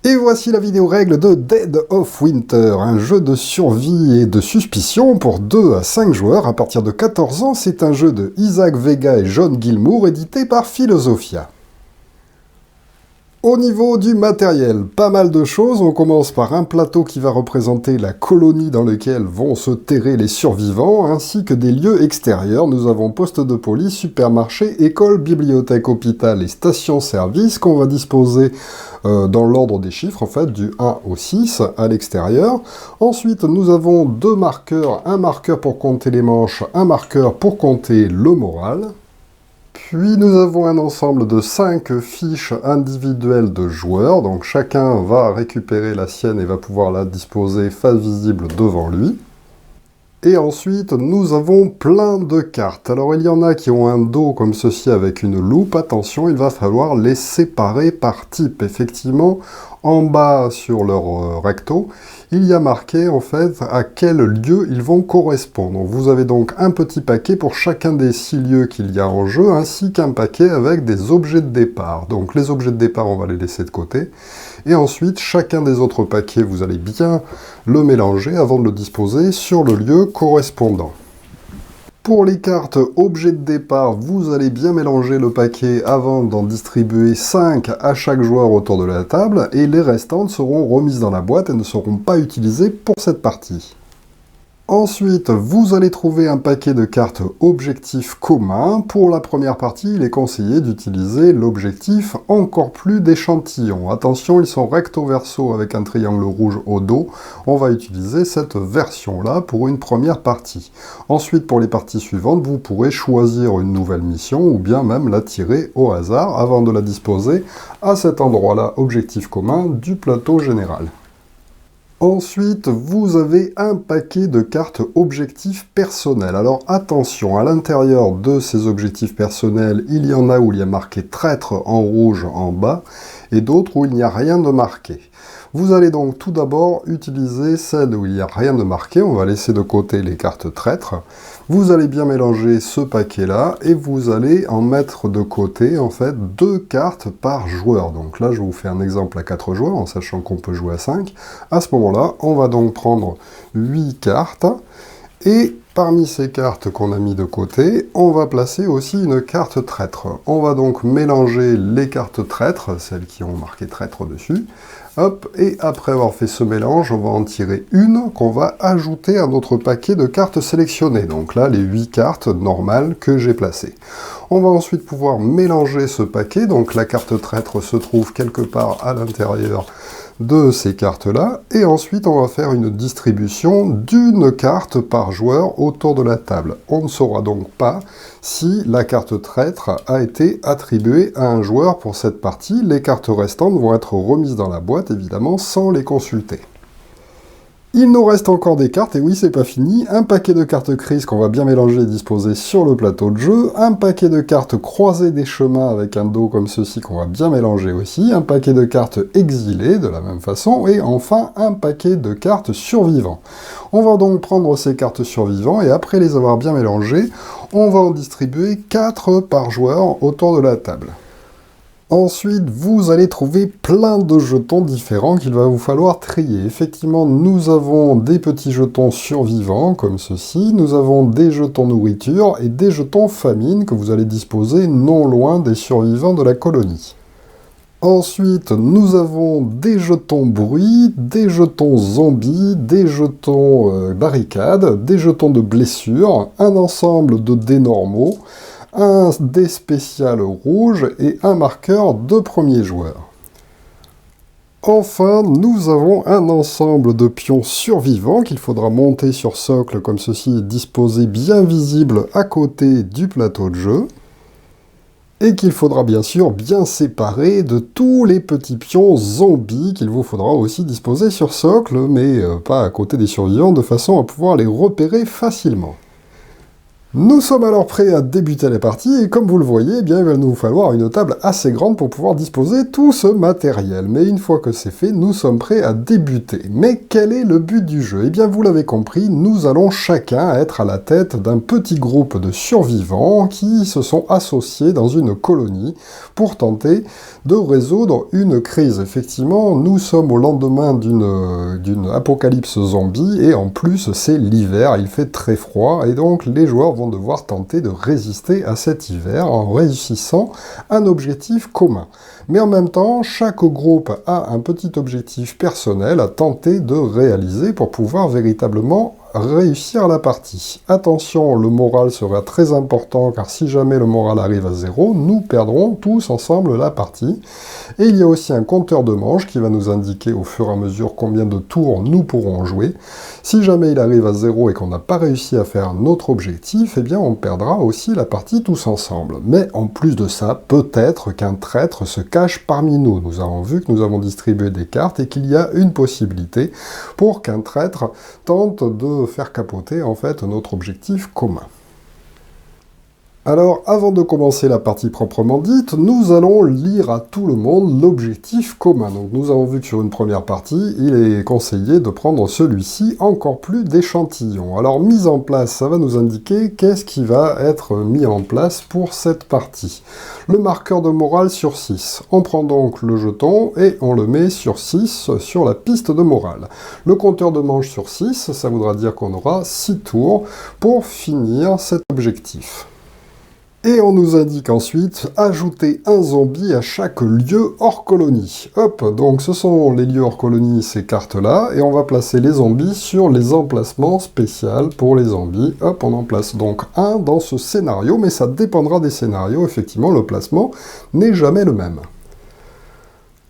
Et voici la vidéo règle de Dead of Winter, un jeu de survie et de suspicion pour 2 à 5 joueurs à partir de 14 ans. C'est un jeu de Isaac Vega et John Gilmour, édité par Philosophia. Au niveau du matériel, pas mal de choses. On commence par un plateau qui va représenter la colonie dans laquelle vont se terrer les survivants, ainsi que des lieux extérieurs. Nous avons poste de police, supermarché, école, bibliothèque, hôpital et station-service qu'on va disposer dans l'ordre des chiffres, en fait, du 1 au 6 à l'extérieur. Ensuite, nous avons 2 marqueurs, un marqueur pour compter les manches, un marqueur pour compter le moral. Puis nous avons un ensemble de 5 fiches individuelles de joueurs, donc chacun va récupérer la sienne et va pouvoir la disposer face visible devant lui. Et ensuite, nous avons plein de cartes. Alors il y en a qui ont un dos comme ceci avec une loupe. Attention, il va falloir les séparer par type. Effectivement, en bas sur leur recto, il y a marqué en fait à quel lieu ils vont correspondre. Vous avez donc un petit paquet pour chacun des 6 lieux qu'il y a en jeu, ainsi qu'un paquet avec des objets de départ. Donc les objets de départ, on va les laisser de côté. Et ensuite, chacun des autres paquets, vous allez bien le mélanger avant de le disposer sur le lieu correspondant. Pour les cartes objets de départ, vous allez bien mélanger le paquet avant d'en distribuer 5 à chaque joueur autour de la table, et les restantes seront remises dans la boîte et ne seront pas utilisées pour cette partie. Ensuite, vous allez trouver un paquet de cartes objectifs communs. Pour la première partie, il est conseillé d'utiliser l'objectif encore plus d'échantillons. Attention, ils sont recto-verso avec un triangle rouge au dos. On va utiliser cette version-là pour une première partie. Ensuite, pour les parties suivantes, vous pourrez choisir une nouvelle mission ou bien même la tirer au hasard avant de la disposer à cet endroit-là, objectif commun du plateau général. Ensuite, vous avez un paquet de cartes objectifs personnels. Alors attention, à l'intérieur de ces objectifs personnels, il y en a où il y a marqué traître en rouge en bas, et d'autres où il n'y a rien de marqué. Vous allez donc tout d'abord utiliser celle où il n'y a rien de marqué, on va laisser de côté les cartes traîtres. Vous allez bien mélanger ce paquet-là, et vous allez en mettre de côté, en fait, 2 cartes par joueur. Donc là, je vous fais un exemple à 4 joueurs, en sachant qu'on peut jouer à 5. À ce moment-là, on va donc prendre 8 cartes, et parmi ces cartes qu'on a mis de côté, on va placer aussi une carte traître. On va donc mélanger les cartes traîtres, celles qui ont marqué traître dessus, hop, et après avoir fait ce mélange, on va en tirer une qu'on va ajouter à notre paquet de cartes sélectionnées. Donc là, les 8 cartes normales que j'ai placées. On va ensuite pouvoir mélanger ce paquet, donc la carte traître se trouve quelque part à l'intérieur de ces cartes-là, et ensuite on va faire une distribution d'une carte par joueur autour de la table. On ne saura donc pas si la carte traître a été attribuée à un joueur pour cette partie. Les cartes restantes vont être remises dans la boîte, évidemment, sans les consulter. Il nous reste encore des cartes, et oui, c'est pas fini. Un paquet de cartes crises qu'on va bien mélanger et disposer sur le plateau de jeu. Un paquet de cartes croisées des chemins avec un dos comme ceci qu'on va bien mélanger aussi. Un paquet de cartes exilées de la même façon. Et enfin, un paquet de cartes survivants. On va donc prendre ces cartes survivants, et après les avoir bien mélangées, on va en distribuer 4 par joueur autour de la table. Ensuite, vous allez trouver plein de jetons différents qu'il va vous falloir trier. Effectivement, nous avons des petits jetons survivants, comme ceci. Nous avons des jetons nourriture et des jetons famine que vous allez disposer non loin des survivants de la colonie. Ensuite, nous avons des jetons bruit, des jetons zombies, des jetons barricades, des jetons de blessures, un ensemble de dés normaux, un dé spécial rouge et un marqueur de premier joueur. Enfin, nous avons un ensemble de pions survivants qu'il faudra monter sur socle comme ceci et disposer bien visible à côté du plateau de jeu. Et qu'il faudra bien sûr bien séparer de tous les petits pions zombies qu'il vous faudra aussi disposer sur socle, mais pas à côté des survivants, de façon à pouvoir les repérer facilement. Nous sommes alors prêts à débuter la partie, et comme vous le voyez, eh bien, il va nous falloir une table assez grande pour pouvoir disposer tout ce matériel. Mais une fois que c'est fait, nous sommes prêts à débuter. Mais quel est le but du jeu? Eh bien, vous l'avez compris, nous allons chacun être à la tête d'un petit groupe de survivants qui se sont associés dans une colonie pour tenter de résoudre une crise. Effectivement, nous sommes au lendemain d'une apocalypse zombie, et en plus, c'est l'hiver, il fait très froid, et donc les joueurs vont devoir tenter de résister à cet hiver en réussissant un objectif commun. Mais en même temps, chaque groupe a un petit objectif personnel à tenter de réaliser pour pouvoir véritablement réussir la partie. Attention, le moral sera très important car si jamais le moral arrive à 0, nous perdrons tous ensemble la partie. Et il y a aussi un compteur de manches qui va nous indiquer au fur et à mesure combien de tours nous pourrons jouer. Si jamais il arrive à 0 et qu'on n'a pas réussi à faire notre objectif, eh bien on perdra aussi la partie tous ensemble. Mais en plus de ça, peut-être qu'un traître se cache parmi nous. Nous avons vu que nous avons distribué des cartes et qu'il y a une possibilité pour qu'un traître tente de faire capoter en fait notre objectif commun. Alors, avant de commencer la partie proprement dite, nous allons lire à tout le monde l'objectif commun. Donc, nous avons vu que sur une première partie, il est conseillé de prendre celui-ci, encore plus d'échantillons. Alors, mise en place, ça va nous indiquer qu'est-ce qui va être mis en place pour cette partie. Le marqueur de morale sur 6. On prend donc le jeton et on le met sur 6 sur la piste de morale. Le compteur de manche sur 6, ça voudra dire qu'on aura 6 tours pour finir cet objectif. Et on nous indique ensuite, ajouter un zombie à chaque lieu hors colonie. Hop, donc ce sont les lieux hors colonie, ces cartes-là, et on va placer les zombies sur les emplacements spéciaux pour les zombies. Hop, on en place donc un dans ce scénario, mais ça dépendra des scénarios, effectivement, le placement n'est jamais le même.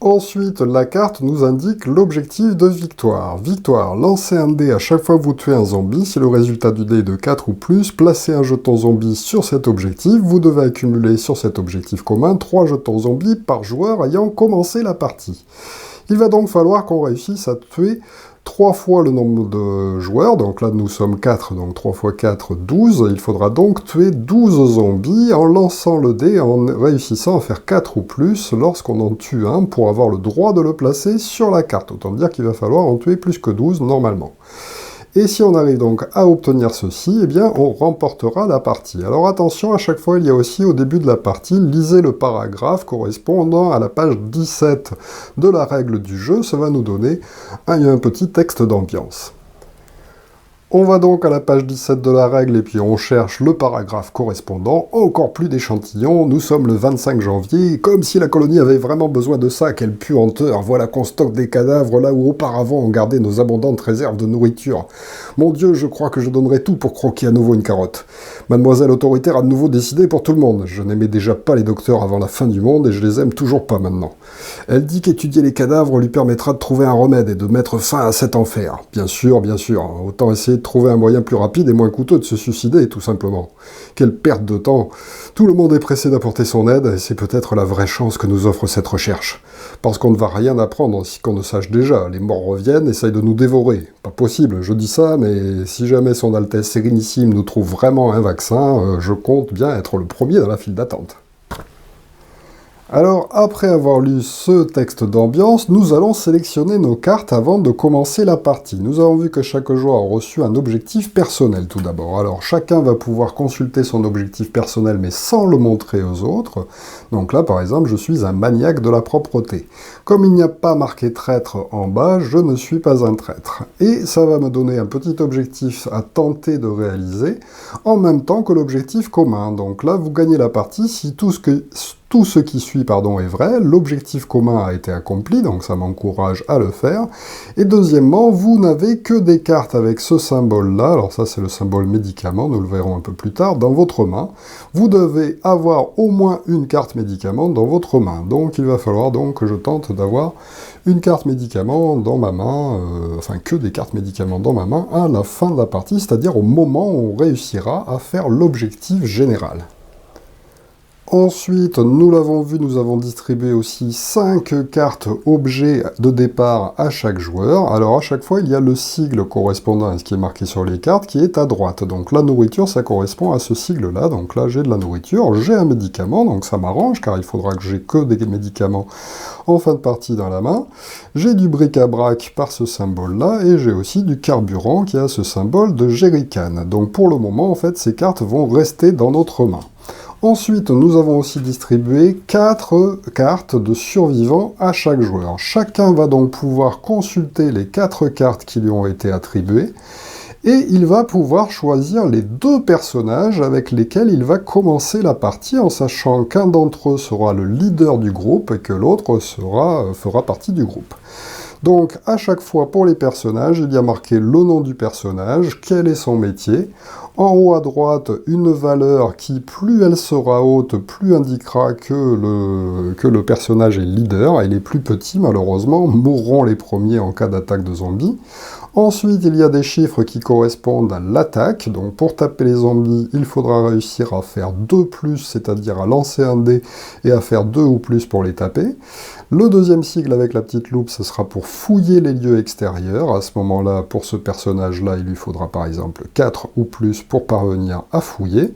Ensuite, la carte nous indique l'objectif de victoire. Victoire, lancez un dé à chaque fois que vous tuez un zombie. Si le résultat du dé est de 4 ou plus, placez un jeton zombie sur cet objectif. Vous devez accumuler sur cet objectif commun 3 jetons zombies par joueur ayant commencé la partie. Il va donc falloir qu'on réussisse à tuer 3 fois le nombre de joueurs, donc là nous sommes 4, donc 3 x 4, 12. Il faudra donc tuer 12 zombies en lançant le dé, en réussissant à faire 4 ou plus lorsqu'on en tue un pour avoir le droit de le placer sur la carte. Autant dire qu'il va falloir en tuer plus que 12 normalement. Et si on arrive donc à obtenir ceci, eh bien on remportera la partie. Alors attention, à chaque fois il y a aussi au début de la partie, lisez le paragraphe correspondant à la page 17 de la règle du jeu, ça va nous donner un petit texte d'ambiance. On va donc à la page 17 de la règle et puis on cherche le paragraphe correspondant, encore plus d'échantillons, nous sommes le 25 janvier, comme si la colonie avait vraiment besoin de ça, quelle puanteur, voilà qu'on stocke des cadavres là où auparavant on gardait nos abondantes réserves de nourriture. Mon Dieu, je crois que je donnerais tout pour croquer à nouveau une carotte. Mademoiselle autoritaire a de nouveau décidé pour tout le monde, je n'aimais déjà pas les docteurs avant la fin du monde et je les aime toujours pas maintenant. Elle dit qu'étudier les cadavres lui permettra de trouver un remède et de mettre fin à cet enfer. Bien sûr, autant essayer de trouver un moyen plus rapide et moins coûteux de se suicider, tout simplement. Quelle perte de temps. Tout le monde est pressé d'apporter son aide, et c'est peut-être la vraie chance que nous offre cette recherche. Parce qu'on ne va rien apprendre si qu'on ne sache déjà. Les morts reviennent, essayent de nous dévorer. Pas possible, je dis ça, mais si jamais son Altesse Sérénissime nous trouve vraiment un vaccin, je compte bien être le premier dans la file d'attente. Alors, après avoir lu ce texte d'ambiance, nous allons sélectionner nos cartes avant de commencer la partie. Nous avons vu que chaque joueur a reçu un objectif personnel tout d'abord. Alors, chacun va pouvoir consulter son objectif personnel, mais sans le montrer aux autres. Donc là, par exemple, je suis un maniaque de la propreté. Comme il n'y a pas marqué traître en bas, je ne suis pas un traître. Et ça va me donner un petit objectif à tenter de réaliser, en même temps que l'objectif commun. Donc là, vous gagnez la partie si tout ce qui suit est vrai, l'objectif commun a été accompli, donc ça m'encourage à le faire. Et deuxièmement, vous n'avez que des cartes avec ce symbole-là, alors ça c'est le symbole médicament, nous le verrons un peu plus tard, dans votre main. Vous devez avoir au moins une carte médicament dans votre main, donc il va falloir donc que je tente d'avoir une carte médicament dans ma main, que des cartes médicaments dans ma main à la fin de la partie, c'est-à-dire au moment où on réussira à faire l'objectif général. Ensuite, nous l'avons vu, nous avons distribué aussi 5 cartes objets de départ à chaque joueur. Alors à chaque fois, il y a le sigle correspondant à ce qui est marqué sur les cartes qui est à droite. Donc la nourriture, ça correspond à ce sigle-là. Donc là, j'ai de la nourriture, j'ai un médicament, donc ça m'arrange, car il faudra que j'ai que des médicaments en fin de partie dans la main. J'ai du bric-à-brac par ce symbole-là, et j'ai aussi du carburant qui a ce symbole de jerrycan. Donc pour le moment, en fait, ces cartes vont rester dans notre main. Ensuite, nous avons aussi distribué 4 cartes de survivants à chaque joueur. Chacun va donc pouvoir consulter les 4 cartes qui lui ont été attribuées, et il va pouvoir choisir les 2 personnages avec lesquels il va commencer la partie, en sachant qu'un d'entre eux sera le leader du groupe et que l'autre fera partie du groupe. Donc, à chaque fois, pour les personnages, il y a marqué le nom du personnage, quel est son métier. En haut à droite, une valeur qui, plus elle sera haute, plus indiquera que le personnage est leader, et les plus petits, malheureusement, mourront les premiers en cas d'attaque de zombies. Ensuite, il y a des chiffres qui correspondent à l'attaque. Donc, pour taper les zombies, il faudra réussir à faire 2+, c'est-à-dire à lancer un dé et à faire 2 ou plus pour les taper. Le deuxième sigle avec la petite loupe, ce sera pour fouiller les lieux extérieurs. À ce moment-là, pour ce personnage-là, il lui faudra par exemple 4 ou plus pour parvenir à fouiller.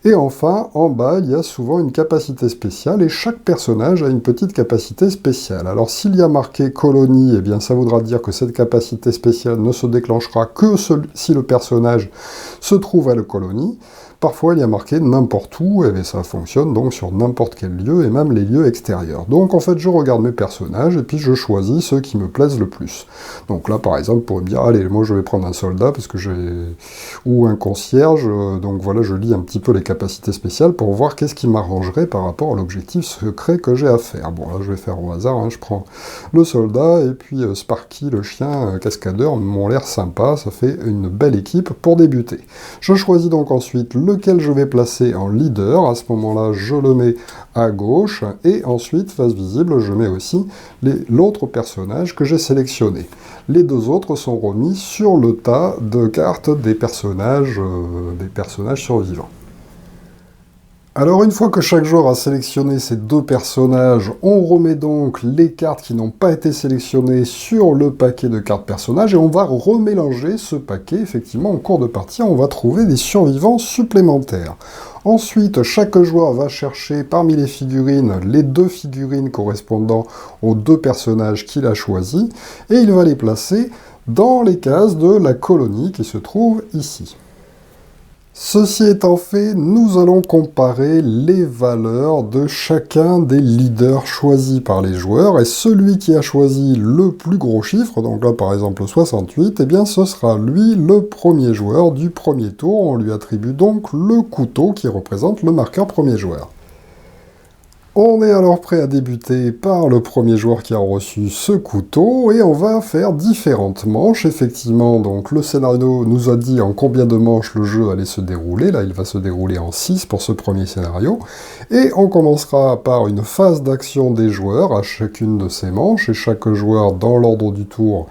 Et enfin, en bas, il y a souvent une capacité spéciale, et chaque personnage a une petite capacité spéciale. Alors s'il y a marqué colonie, eh bien ça voudra dire que cette capacité spéciale ne se déclenchera que si le personnage se trouve à la colonie. Parfois, il y a marqué n'importe où, et ça fonctionne donc sur n'importe quel lieu, et même les lieux extérieurs. Donc en fait, je regarde mes personnages, et puis je choisis ceux qui me plaisent le plus. Donc là, par exemple, pour me dire, allez, moi je vais prendre un soldat, parce que ou un concierge, donc voilà, je lis un petit peu les capacités spéciales pour voir qu'est-ce qui m'arrangerait par rapport à l'objectif secret que j'ai à faire. Bon, là, je vais faire au hasard, hein, je prends le soldat, et puis Sparky, le chien cascadeur, m'ont l'air sympa, ça fait une belle équipe pour débuter. Je choisis donc ensuite lequel je vais placer en leader. À ce moment-là, je le mets à gauche, et ensuite, face visible, je mets aussi l'autre personnage que j'ai sélectionné. Les 2 autres sont remis sur le tas de cartes des personnages survivants. Alors une fois que chaque joueur a sélectionné ces 2 personnages, on remet donc les cartes qui n'ont pas été sélectionnées sur le paquet de cartes personnages, et on va remélanger ce paquet. Effectivement, en cours de partie, on va trouver des survivants supplémentaires. Ensuite, chaque joueur va chercher parmi les figurines les 2 figurines correspondant aux 2 personnages qu'il a choisis, et il va les placer dans les cases de la colonie qui se trouve ici. Ceci étant fait, nous allons comparer les valeurs de chacun des leaders choisis par les joueurs, et celui qui a choisi le plus gros chiffre, donc là par exemple 68, eh bien ce sera lui le premier joueur du premier tour. On lui attribue donc le couteau qui représente le marqueur premier joueur. On est alors prêt à débuter par le premier joueur qui a reçu ce couteau, et on va faire différentes manches. Effectivement, donc le scénario nous a dit en combien de manches le jeu allait se dérouler. Là, il va se dérouler en 6 pour ce premier scénario. Et on commencera par une phase d'action des joueurs à chacune de ces manches, et chaque joueur, dans l'ordre du tour,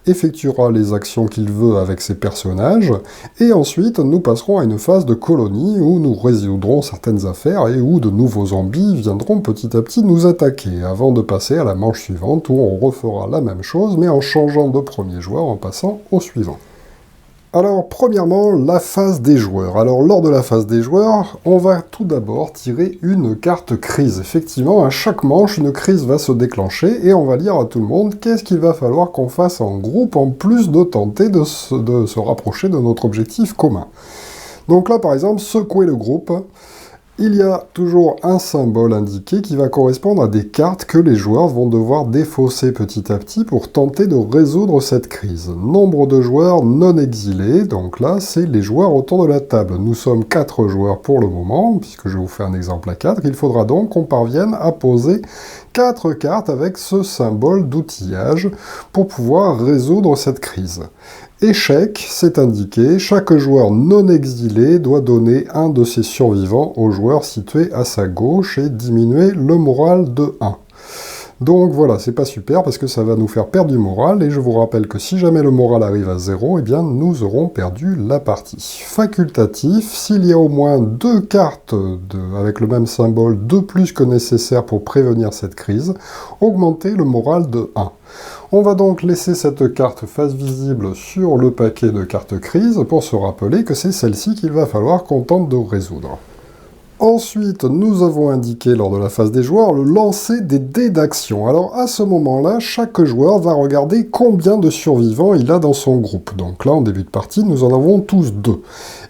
effectuera les actions qu'il veut avec ses personnages, et ensuite nous passerons à une phase de colonie où nous résoudrons certaines affaires et où de nouveaux zombies viendront petit à petit nous attaquer, avant de passer à la manche suivante où on refera la même chose mais en changeant de premier joueur en passant au suivant. Alors, premièrement, la phase des joueurs. Alors, lors de la phase des joueurs, on va tout d'abord tirer une carte crise. Effectivement, à chaque manche, une crise va se déclencher, et on va dire à tout le monde qu'est-ce qu'il va falloir qu'on fasse en groupe, en plus de tenter de se rapprocher de notre objectif commun. Donc là, par exemple, secouer le groupe. Il y a toujours un symbole indiqué qui va correspondre à des cartes que les joueurs vont devoir défausser petit à petit pour tenter de résoudre cette crise. Nombre de joueurs non exilés, donc là c'est les joueurs autour de la table. Nous sommes 4 joueurs pour le moment, puisque je vous fais un exemple à 4, il faudra donc qu'on parvienne à poser 4 cartes avec ce symbole d'outillage pour pouvoir résoudre cette crise. Échec, c'est indiqué, chaque joueur non exilé doit donner un de ses survivants au joueur situé à sa gauche et diminuer le moral de 1. Donc voilà, c'est pas super parce que ça va nous faire perdre du moral, et je vous rappelle que si jamais le moral arrive à 0, eh bien nous aurons perdu la partie. Facultatif, s'il y a au moins 2 cartes avec le même symbole, de plus que nécessaire pour prévenir cette crise, augmentez le moral de 1. On va donc laisser cette carte face visible sur le paquet de cartes crise pour se rappeler que c'est celle-ci qu'il va falloir qu'on tente de résoudre. Ensuite, nous avons indiqué lors de la phase des joueurs le lancer des dés d'action. Alors à ce moment-là, chaque joueur va regarder combien de survivants il a dans son groupe. Donc là, en début de partie, nous en avons tous 2.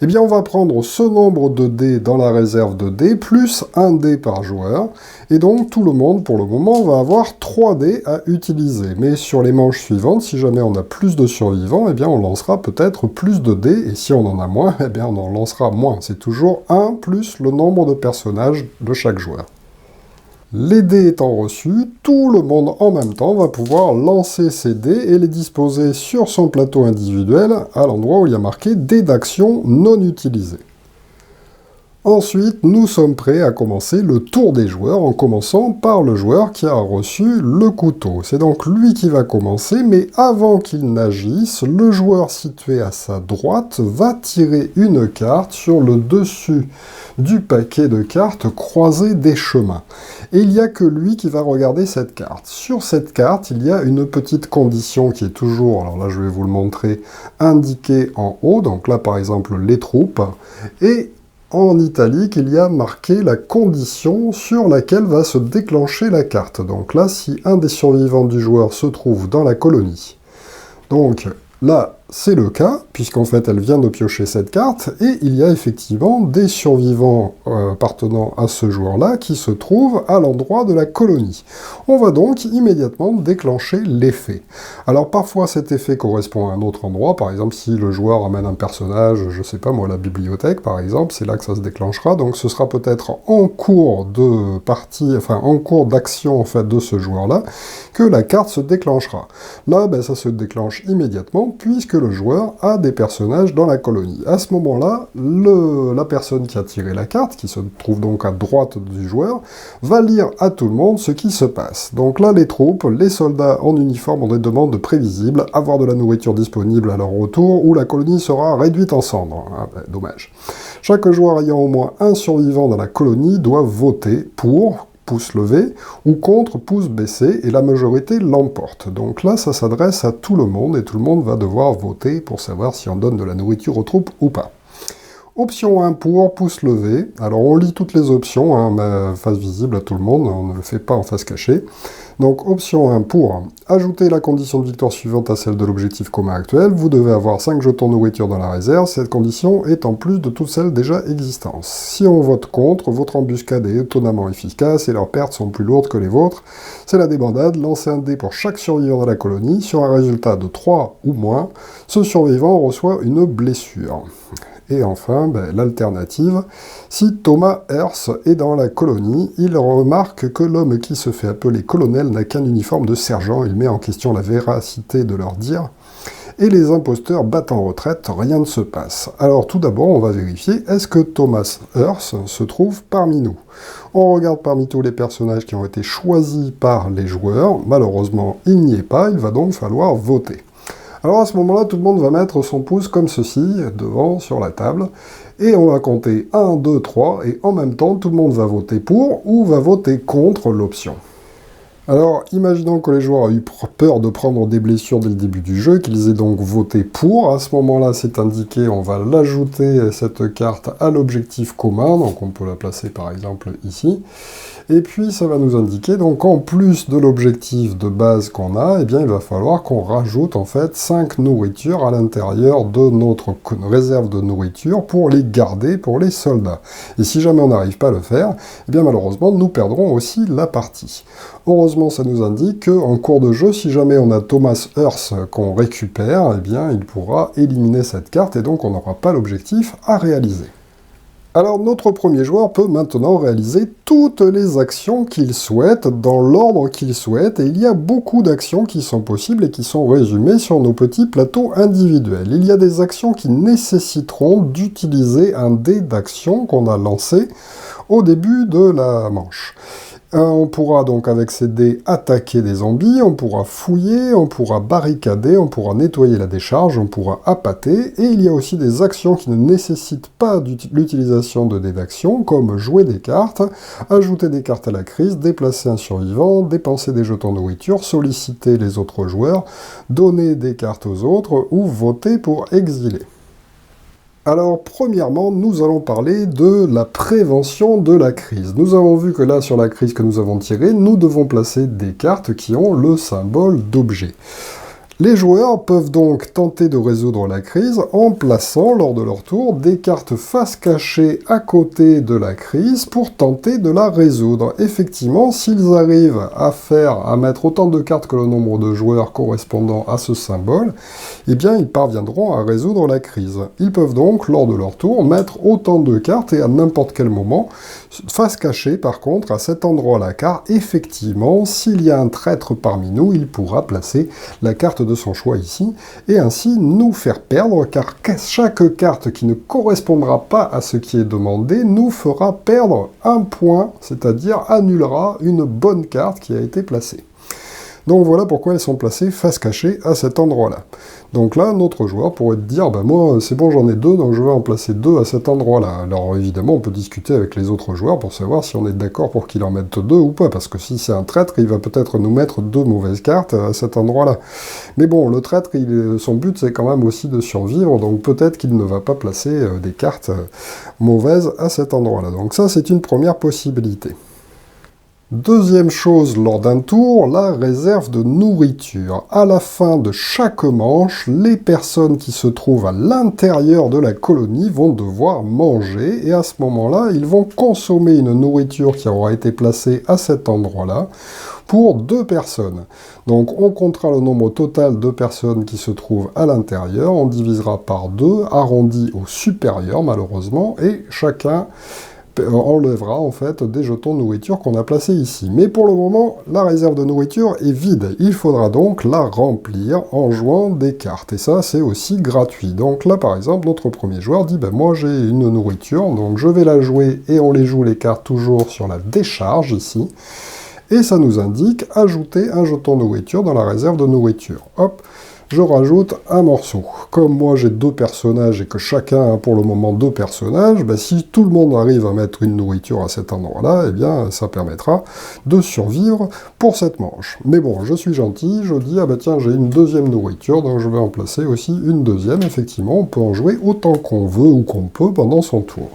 Eh bien, on va prendre ce nombre de dés dans la réserve de dés, plus 1 dé par joueur. Et donc, tout le monde, pour le moment, va avoir 3 dés à utiliser. Mais sur les manches suivantes, si jamais on a plus de survivants, eh bien, on lancera peut-être plus de dés. Et si on en a moins, eh bien, on en lancera moins. C'est toujours 1 plus le nombre de personnages de chaque joueur. Les dés étant reçus, tout le monde en même temps va pouvoir lancer ses dés et les disposer sur son plateau individuel à l'endroit où il y a marqué dés d'action non utilisés. Ensuite, nous sommes prêts à commencer le tour des joueurs en commençant par le joueur qui a reçu le couteau. C'est donc lui qui va commencer, mais avant qu'il n'agisse, le joueur situé à sa droite va tirer une carte sur le dessus du paquet de cartes croisées des chemins. Et il n'y a que lui qui va regarder cette carte. Sur cette carte, il y a une petite condition qui est toujours, alors là je vais vous le montrer, indiquée en haut, donc là par exemple les troupes, et en italique, il y a marqué la condition sur laquelle va se déclencher la carte. Donc là, si un des survivants du joueur se trouve dans la colonie. Donc là, c'est le cas, puisqu'en fait, elle vient de piocher cette carte, et il y a effectivement des survivants appartenant à ce joueur-là qui se trouvent à l'endroit de la colonie. On va donc immédiatement déclencher l'effet. Alors parfois, cet effet correspond à un autre endroit, par exemple, si le joueur amène un personnage, je sais pas moi, la bibliothèque par exemple, c'est là que ça se déclenchera, donc ce sera peut-être en cours de partie, enfin en cours d'action en fait de ce joueur-là, que la carte se déclenchera. Là, ben, ça se déclenche immédiatement, puisque le joueur a des personnages dans la colonie. À ce moment-là, la personne qui a tiré la carte, qui se trouve donc à droite du joueur, va lire à tout le monde ce qui se passe. Donc là, les troupes, les soldats en uniforme ont des demandes prévisibles, avoir de la nourriture disponible à leur retour, ou la colonie sera réduite en cendres. Ah, ben, dommage. Chaque joueur ayant au moins un survivant dans la colonie doit voter pour, pouce levé, ou contre, pouce baissé, et la majorité l'emporte. Donc là, ça s'adresse à tout le monde, et tout le monde va devoir voter pour savoir si on donne de la nourriture aux troupes ou pas. Option 1 pour, pouce levé. Alors on lit toutes les options, hein, mais face visible à tout le monde, on ne le fait pas en face cachée. Donc option 1 pour, ajouter la condition de victoire suivante à celle de l'objectif commun actuel, vous devez avoir 5 jetons nourriture dans la réserve, cette condition est en plus de toutes celles déjà existantes. Si on vote contre, votre embuscade est étonnamment efficace et leurs pertes sont plus lourdes que les vôtres. C'est la débandade, lancez un dé pour chaque survivant de la colonie, sur un résultat de 3 ou moins, ce survivant reçoit une blessure. Et enfin, ben, l'alternative, si Thomas Hearst est dans la colonie, il remarque que l'homme qui se fait appeler colonel n'a qu'un uniforme de sergent, il met en question la véracité de leur dire, et les imposteurs battent en retraite, rien ne se passe. Alors tout d'abord, on va vérifier, est-ce que Thomas Hearst se trouve parmi nous? On regarde parmi tous les personnages qui ont été choisis par les joueurs, malheureusement il n'y est pas, il va donc falloir voter. Alors à ce moment-là, tout le monde va mettre son pouce comme ceci, devant, sur la table, et on va compter 1, 2, 3, et en même temps, tout le monde va voter pour ou va voter contre l'option. Alors, imaginons que les joueurs aient eu peur de prendre des blessures dès le début du jeu, qu'ils aient donc voté pour. À ce moment-là, c'est indiqué, on va l'ajouter, cette carte, à l'objectif commun, donc on peut la placer par exemple ici. Et puis, ça va nous indiquer, donc en plus de l'objectif de base qu'on a, eh bien, il va falloir qu'on rajoute en fait 5 nourritures à l'intérieur de notre réserve de nourriture pour les garder pour les soldats. Et si jamais on n'arrive pas à le faire, eh bien malheureusement, nous perdrons aussi la partie. Heureusement, ça nous indique qu'en cours de jeu, si jamais on a Thomas Hearst qu'on récupère, eh bien, il pourra éliminer cette carte et donc on n'aura pas l'objectif à réaliser. Alors, notre premier joueur peut maintenant réaliser toutes les actions qu'il souhaite, dans l'ordre qu'il souhaite, et il y a beaucoup d'actions qui sont possibles et qui sont résumées sur nos petits plateaux individuels. Il y a des actions qui nécessiteront d'utiliser un dé d'action qu'on a lancé au début de la manche. On pourra donc avec ces dés attaquer des zombies, on pourra fouiller, on pourra barricader, on pourra nettoyer la décharge, on pourra appâter, et il y a aussi des actions qui ne nécessitent pas l'utilisation de dés d'action, comme jouer des cartes, ajouter des cartes à la crise, déplacer un survivant, dépenser des jetons de nourriture, solliciter les autres joueurs, donner des cartes aux autres, ou voter pour exiler. Alors, premièrement, nous allons parler de la prévention de la crise. Nous avons vu que là, sur la crise que nous avons tirée, nous devons placer des cartes qui ont le symbole d'objet. Les joueurs peuvent donc tenter de résoudre la crise en plaçant, lors de leur tour, des cartes face cachée à côté de la crise pour tenter de la résoudre. Effectivement, s'ils arrivent à mettre autant de cartes que le nombre de joueurs correspondant à ce symbole, eh bien, ils parviendront à résoudre la crise. Ils peuvent donc, lors de leur tour, mettre autant de cartes et à n'importe quel moment, face cachée par contre, à cet endroit-là, car effectivement, s'il y a un traître parmi nous, il pourra placer la carte de son choix ici, et ainsi nous faire perdre, car chaque carte qui ne correspondra pas à ce qui est demandé nous fera perdre un point, c'est-à-dire annulera une bonne carte qui a été placée. Donc voilà pourquoi elles sont placées face cachée à cet endroit-là. Donc là, notre joueur pourrait dire, ben moi c'est bon, j'en ai deux, donc je vais en placer deux à cet endroit-là. Alors évidemment, on peut discuter avec les autres joueurs pour savoir si on est d'accord pour qu'il en mette deux ou pas, parce que si c'est un traître, il va peut-être nous mettre deux mauvaises cartes à cet endroit-là. Mais bon, le traître, son but c'est quand même aussi de survivre, donc peut-être qu'il ne va pas placer des cartes mauvaises à cet endroit-là. Donc ça, c'est une première possibilité. Deuxième chose lors d'un tour, la réserve de nourriture. À la fin de chaque manche, les personnes qui se trouvent à l'intérieur de la colonie vont devoir manger, et à ce moment-là, ils vont consommer une nourriture qui aura été placée à cet endroit-là pour 2 personnes. Donc on comptera le nombre total de personnes qui se trouvent à l'intérieur, on divisera par 2, arrondi au supérieur malheureusement, et chacun enlèvera en fait des jetons de nourriture qu'on a placés ici. Mais pour le moment, la réserve de nourriture est vide. Il faudra donc la remplir en jouant des cartes. Et ça, c'est aussi gratuit. Donc là, par exemple, notre premier joueur dit, ben moi j'ai une nourriture, donc je vais la jouer, et on les joue les cartes toujours sur la décharge ici. Et ça nous indique ajouter un jeton de nourriture dans la réserve de nourriture. Hop, je rajoute un morceau. Comme moi j'ai 2 personnages et que chacun a pour le moment 2 personnages, ben si tout le monde arrive à mettre une nourriture à cet endroit-là, eh bien ça permettra de survivre pour cette manche. Mais bon, je suis gentil, je dis, ah ben tiens, j'ai une deuxième nourriture, donc je vais en placer aussi une deuxième. Effectivement, on peut en jouer autant qu'on veut ou qu'on peut pendant son tour.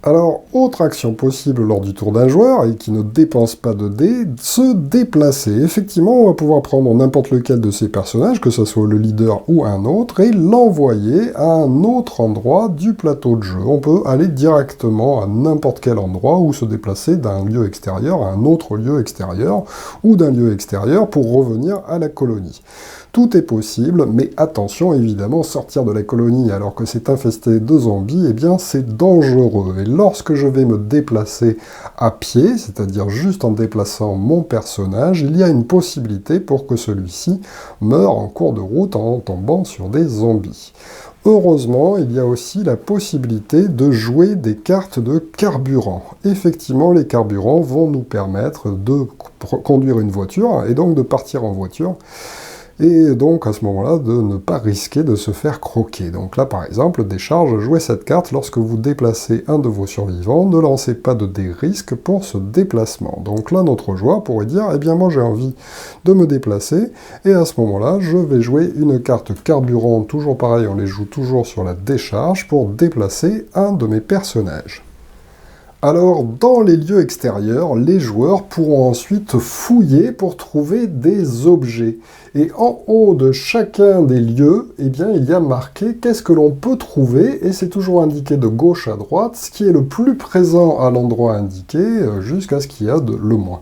Alors, autre action possible lors du tour d'un joueur, et qui ne dépense pas de dés, se déplacer. Effectivement, on va pouvoir prendre n'importe lequel de ces personnages, que ce soit le leader ou un autre, et l'envoyer à un autre endroit du plateau de jeu. On peut aller directement à n'importe quel endroit, ou se déplacer d'un lieu extérieur à un autre lieu extérieur, ou d'un lieu extérieur pour revenir à la colonie. Tout est possible, mais attention, évidemment, sortir de la colonie alors que c'est infesté de zombies, eh bien c'est dangereux. Et lorsque je vais me déplacer à pied, c'est-à-dire juste en déplaçant mon personnage, il y a une possibilité pour que celui-ci meure en cours de route en tombant sur des zombies. Heureusement, il y a aussi la possibilité de jouer des cartes de carburant. Effectivement, les carburants vont nous permettre de conduire une voiture, et donc de partir en voiture, et donc à ce moment-là de ne pas risquer de se faire croquer. Donc là par exemple, décharge, jouez cette carte lorsque vous déplacez un de vos survivants, ne lancez pas de dés risques pour ce déplacement. Donc là notre joueur pourrait dire, eh bien moi j'ai envie de me déplacer, et à ce moment-là je vais jouer une carte carburant, toujours pareil, on les joue toujours sur la décharge, pour déplacer un de mes personnages. Alors, dans les lieux extérieurs, les joueurs pourront ensuite fouiller pour trouver des objets. Et en haut de chacun des lieux, eh bien, il y a marqué qu'est-ce que l'on peut trouver, et c'est toujours indiqué de gauche à droite, ce qui est le plus présent à l'endroit indiqué, jusqu'à ce qu'il y a le moins.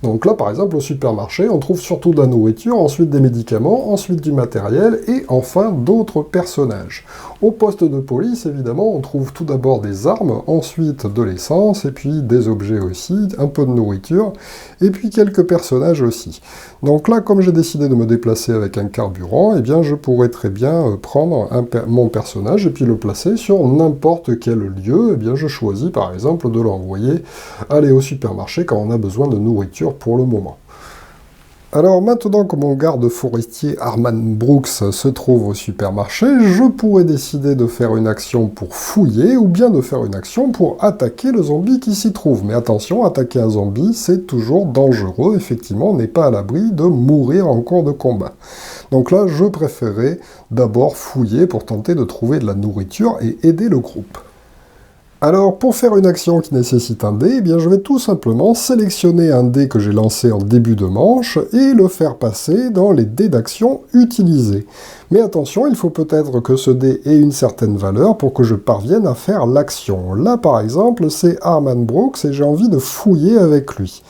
Donc là, par exemple, au supermarché, on trouve surtout de la nourriture, ensuite des médicaments, ensuite du matériel, et enfin d'autres personnages. Au poste de police, évidemment, on trouve tout d'abord des armes, ensuite de l'essence, et puis des objets aussi, un peu de nourriture, et puis quelques personnages aussi. Donc là, comme j'ai décidé de me déplacer avec un carburant, eh bien je pourrais très bien prendre mon personnage et puis le placer sur n'importe quel lieu. Eh bien je choisis par exemple de l'envoyer aller au supermarché quand on a besoin de nourriture pour le moment. Alors maintenant que mon garde forestier Arman Brooks se trouve au supermarché, je pourrais décider de faire une action pour fouiller ou bien de faire une action pour attaquer le zombie qui s'y trouve. Mais attention, attaquer un zombie, c'est toujours dangereux. Effectivement, on n'est pas à l'abri de mourir en cours de combat. Donc là, je préférais d'abord fouiller pour tenter de trouver de la nourriture et aider le groupe. Alors, pour faire une action qui nécessite un dé, eh bien, je vais tout simplement sélectionner un dé que j'ai lancé en début de manche et le faire passer dans les dés d'action utilisés. Mais attention, il faut peut-être que ce dé ait une certaine valeur pour que je parvienne à faire l'action. Là, par exemple, c'est Arman Brooks et j'ai envie de fouiller avec lui.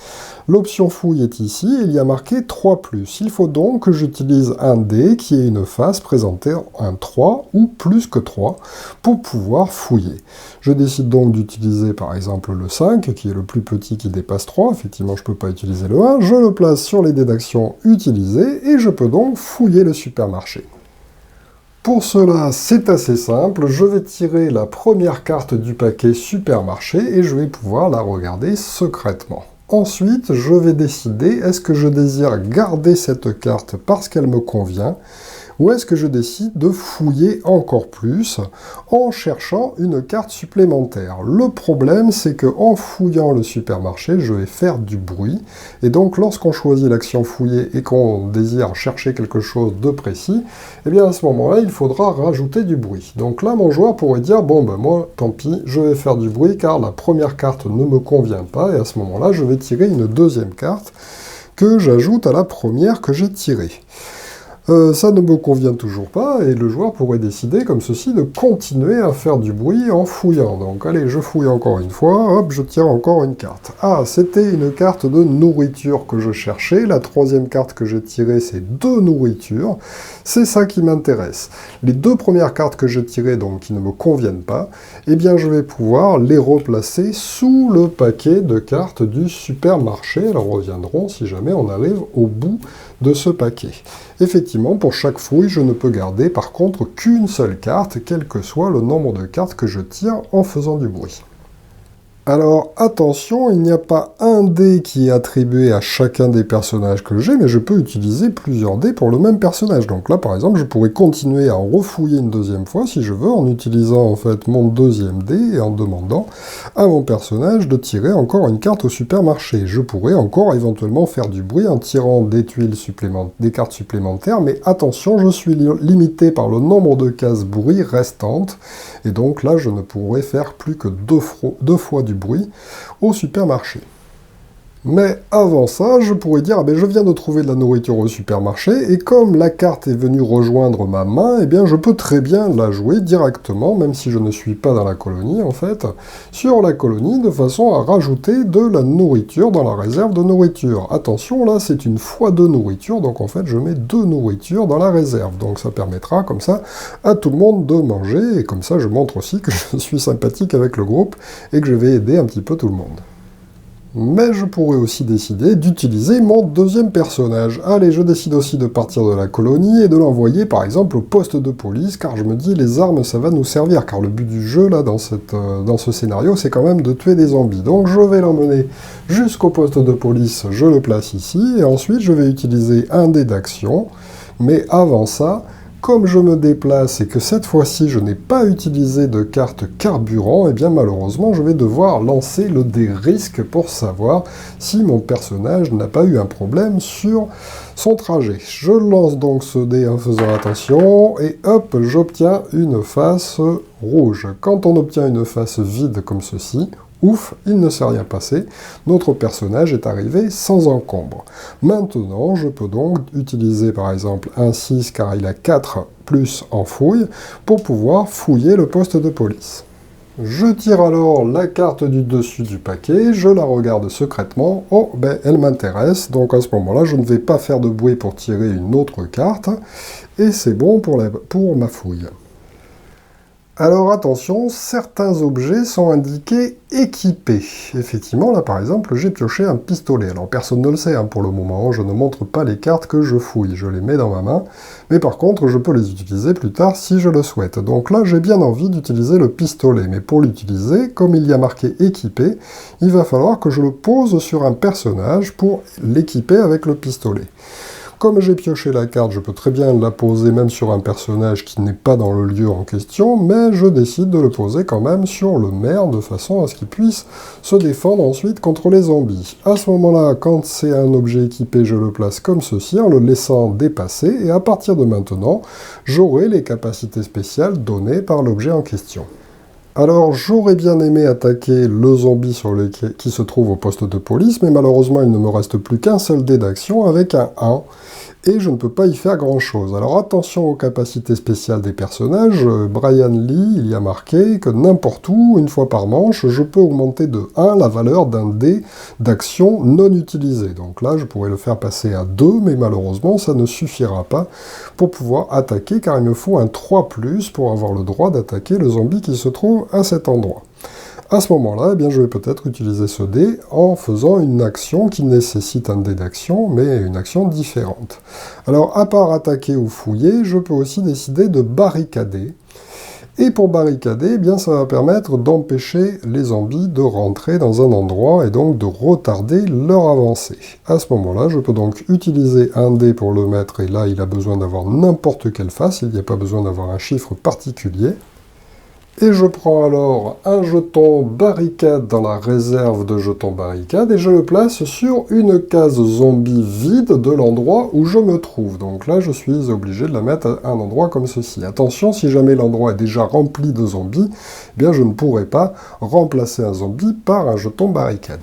L'option fouille est ici, et il y a marqué 3+. Il faut donc que j'utilise un dé qui ait une face présentant un 3 ou plus que 3 pour pouvoir fouiller. Je décide donc d'utiliser par exemple le 5, qui est le plus petit qui dépasse 3. Effectivement, je ne peux pas utiliser le 1. Je le place sur les dés d'action utilisés, et je peux donc fouiller le supermarché. Pour cela, c'est assez simple, je vais tirer la première carte du paquet supermarché et je vais pouvoir la regarder secrètement. Ensuite, je vais décider, est-ce que je désire garder cette carte parce qu'elle me convient, ou est-ce que je décide de fouiller encore plus en cherchant une carte supplémentaire. Le problème, c'est que en fouillant le supermarché, je vais faire du bruit, et donc lorsqu'on choisit l'action fouiller et qu'on désire chercher quelque chose de précis, eh bien à ce moment-là, il faudra rajouter du bruit. Donc là, mon joueur pourrait dire, bon ben moi, tant pis, je vais faire du bruit car la première carte ne me convient pas, et à ce moment-là, je vais tirer une deuxième carte que j'ajoute à la première que j'ai tirée. Ça ne me convient toujours pas, et le joueur pourrait décider, comme ceci, de continuer à faire du bruit en fouillant. Donc allez, je fouille encore une fois, hop, je tire encore une carte. Ah, c'était une carte de nourriture que je cherchais, la troisième carte que j'ai tirée, c'est de nourriture, c'est ça qui m'intéresse. Les deux premières cartes que j'ai tirées, donc qui ne me conviennent pas, eh bien je vais pouvoir les replacer sous le paquet de cartes du supermarché. Elles reviendront si jamais on arrive au bout de ce paquet. Effectivement, pour chaque fouille, je ne peux garder par contre qu'une seule carte, quel que soit le nombre de cartes que je tire en faisant du bruit. Alors attention, il n'y a pas un dé qui est attribué à chacun des personnages que j'ai, mais je peux utiliser plusieurs dés pour le même personnage. Donc là, par exemple, je pourrais continuer à refouiller une deuxième fois, si je veux, en utilisant en fait mon deuxième dé et en demandant à mon personnage de tirer encore une carte au supermarché. Je pourrais encore éventuellement faire du bruit en tirant des tuiles supplémentaires, des cartes supplémentaires, mais attention, je suis limité par le nombre de cases bruit restantes, et donc là, je ne pourrais faire plus que deux fois du bruit au supermarché. Mais avant ça, je pourrais dire, ah ben, je viens de trouver de la nourriture au supermarché, et comme la carte est venue rejoindre ma main, eh bien je peux très bien la jouer directement, même si je ne suis pas dans la colonie en fait, sur la colonie, de façon à rajouter de la nourriture dans la réserve de nourriture. Attention, là c'est une fois 2 nourritures, donc en fait je mets 2 nourritures dans la réserve, donc ça permettra comme ça à tout le monde de manger, et comme ça je montre aussi que je suis sympathique avec le groupe, et que je vais aider un petit peu tout le monde. Mais je pourrais aussi décider d'utiliser mon deuxième personnage. Allez, je décide aussi de partir de la colonie et de l'envoyer par exemple au poste de police, car je me dis les armes ça va nous servir, car le but du jeu là dans ce scénario c'est quand même de tuer des zombies. Donc je vais l'emmener jusqu'au poste de police, je le place ici, et ensuite je vais utiliser un dé d'action, mais avant ça, comme je me déplace et que cette fois-ci je n'ai pas utilisé de carte carburant, et bien malheureusement je vais devoir lancer le dé risque pour savoir si mon personnage n'a pas eu un problème sur son trajet. Je lance donc ce dé en faisant attention, et hop, j'obtiens une face rouge. Quand on obtient une face vide comme ceci, ouf, il ne s'est rien passé, notre personnage est arrivé sans encombre. Maintenant, je peux donc utiliser par exemple un 6 car il a 4 plus en fouille, pour pouvoir fouiller le poste de police. Je tire alors la carte du dessus du paquet, je la regarde secrètement, oh ben elle m'intéresse, donc à ce moment-là je ne vais pas faire de bruit pour tirer une autre carte, et c'est bon pour ma fouille. Alors attention, certains objets sont indiqués équipés. Effectivement, là par exemple, j'ai pioché un pistolet. Alors personne ne le sait pour le moment, je ne montre pas les cartes que je fouille, je les mets dans ma main. Mais par contre, je peux les utiliser plus tard si je le souhaite. Donc là, j'ai bien envie d'utiliser le pistolet. Mais pour l'utiliser, comme il y a marqué équipé, il va falloir que je le pose sur un personnage pour l'équiper avec le pistolet. Comme j'ai pioché la carte, je peux très bien la poser même sur un personnage qui n'est pas dans le lieu en question, mais je décide de le poser quand même sur le maire, de façon à ce qu'il puisse se défendre ensuite contre les zombies. À ce moment-là, quand c'est un objet équipé, je le place comme ceci, en le laissant dépasser, et à partir de maintenant, j'aurai les capacités spéciales données par l'objet en question. Alors, j'aurais bien aimé attaquer le zombie qui se trouve au poste de police, mais malheureusement, il ne me reste plus qu'un seul dé d'action avec un 1, et je ne peux pas y faire grand-chose. Alors attention aux capacités spéciales des personnages. Brian Lee, il y a marqué que n'importe où, une fois par manche, je peux augmenter de 1 la valeur d'un dé d'action non utilisé. Donc là, je pourrais le faire passer à 2, mais malheureusement, ça ne suffira pas pour pouvoir attaquer, car il me faut un 3+, pour avoir le droit d'attaquer le zombie qui se trouve à cet endroit. À ce moment-là, eh bien, je vais peut-être utiliser ce dé en faisant une action qui nécessite un dé d'action, mais une action différente. Alors, à part attaquer ou fouiller, je peux aussi décider de barricader. Et pour barricader, eh bien, ça va permettre d'empêcher les zombies de rentrer dans un endroit et donc de retarder leur avancée. À ce moment-là, je peux donc utiliser un dé pour le mettre, et là, il a besoin d'avoir n'importe quelle face, il n'y a pas besoin d'avoir un chiffre particulier. Et je prends alors un jeton barricade dans la réserve de jetons barricade et je le place sur une case zombie vide de l'endroit où je me trouve. Donc là, je suis obligé de la mettre à un endroit comme ceci. Attention, si jamais l'endroit est déjà rempli de zombies, eh bien je ne pourrai pas remplacer un zombie par un jeton barricade.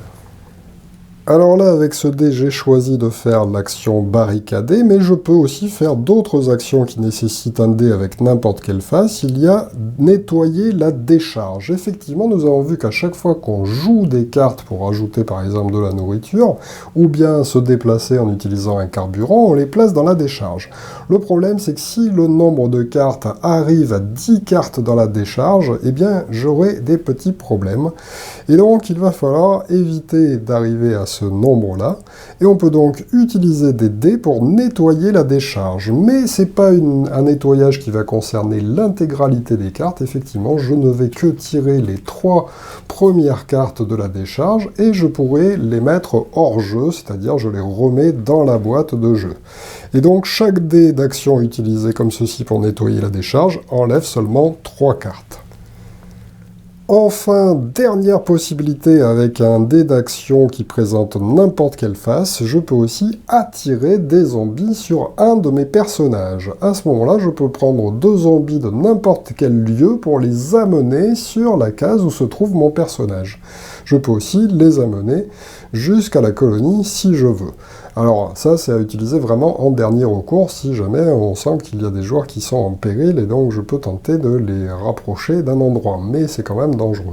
Alors là, avec ce dé, j'ai choisi de faire l'action barricader, mais je peux aussi faire d'autres actions qui nécessitent un dé avec n'importe quelle face. Il y a nettoyer la décharge. Effectivement, nous avons vu qu'à chaque fois qu'on joue des cartes pour ajouter par exemple de la nourriture, ou bien se déplacer en utilisant un carburant, on les place dans la décharge. Le problème, c'est que si le nombre de cartes arrive à 10 cartes dans la décharge, eh bien, j'aurai des petits problèmes. Et donc, il va falloir éviter d'arriver à ce nombre-là, et on peut donc utiliser des dés pour nettoyer la décharge. Mais c'est pas un nettoyage qui va concerner l'intégralité des cartes, effectivement, je ne vais que tirer les 3 premières cartes de la décharge, et je pourrai les mettre hors jeu, c'est-à-dire je les remets dans la boîte de jeu. Et donc chaque dé d'action utilisé comme ceci pour nettoyer la décharge enlève seulement 3 cartes. Enfin, dernière possibilité, avec un dé d'action qui présente n'importe quelle face, je peux aussi attirer des zombies sur un de mes personnages. À ce moment-là, je peux prendre 2 zombies de n'importe quel lieu pour les amener sur la case où se trouve mon personnage. Je peux aussi les amener jusqu'à la colonie si je veux. Alors ça, c'est à utiliser vraiment en dernier recours si jamais on sent qu'il y a des joueurs qui sont en péril et donc je peux tenter de les rapprocher d'un endroit, mais c'est quand même dangereux.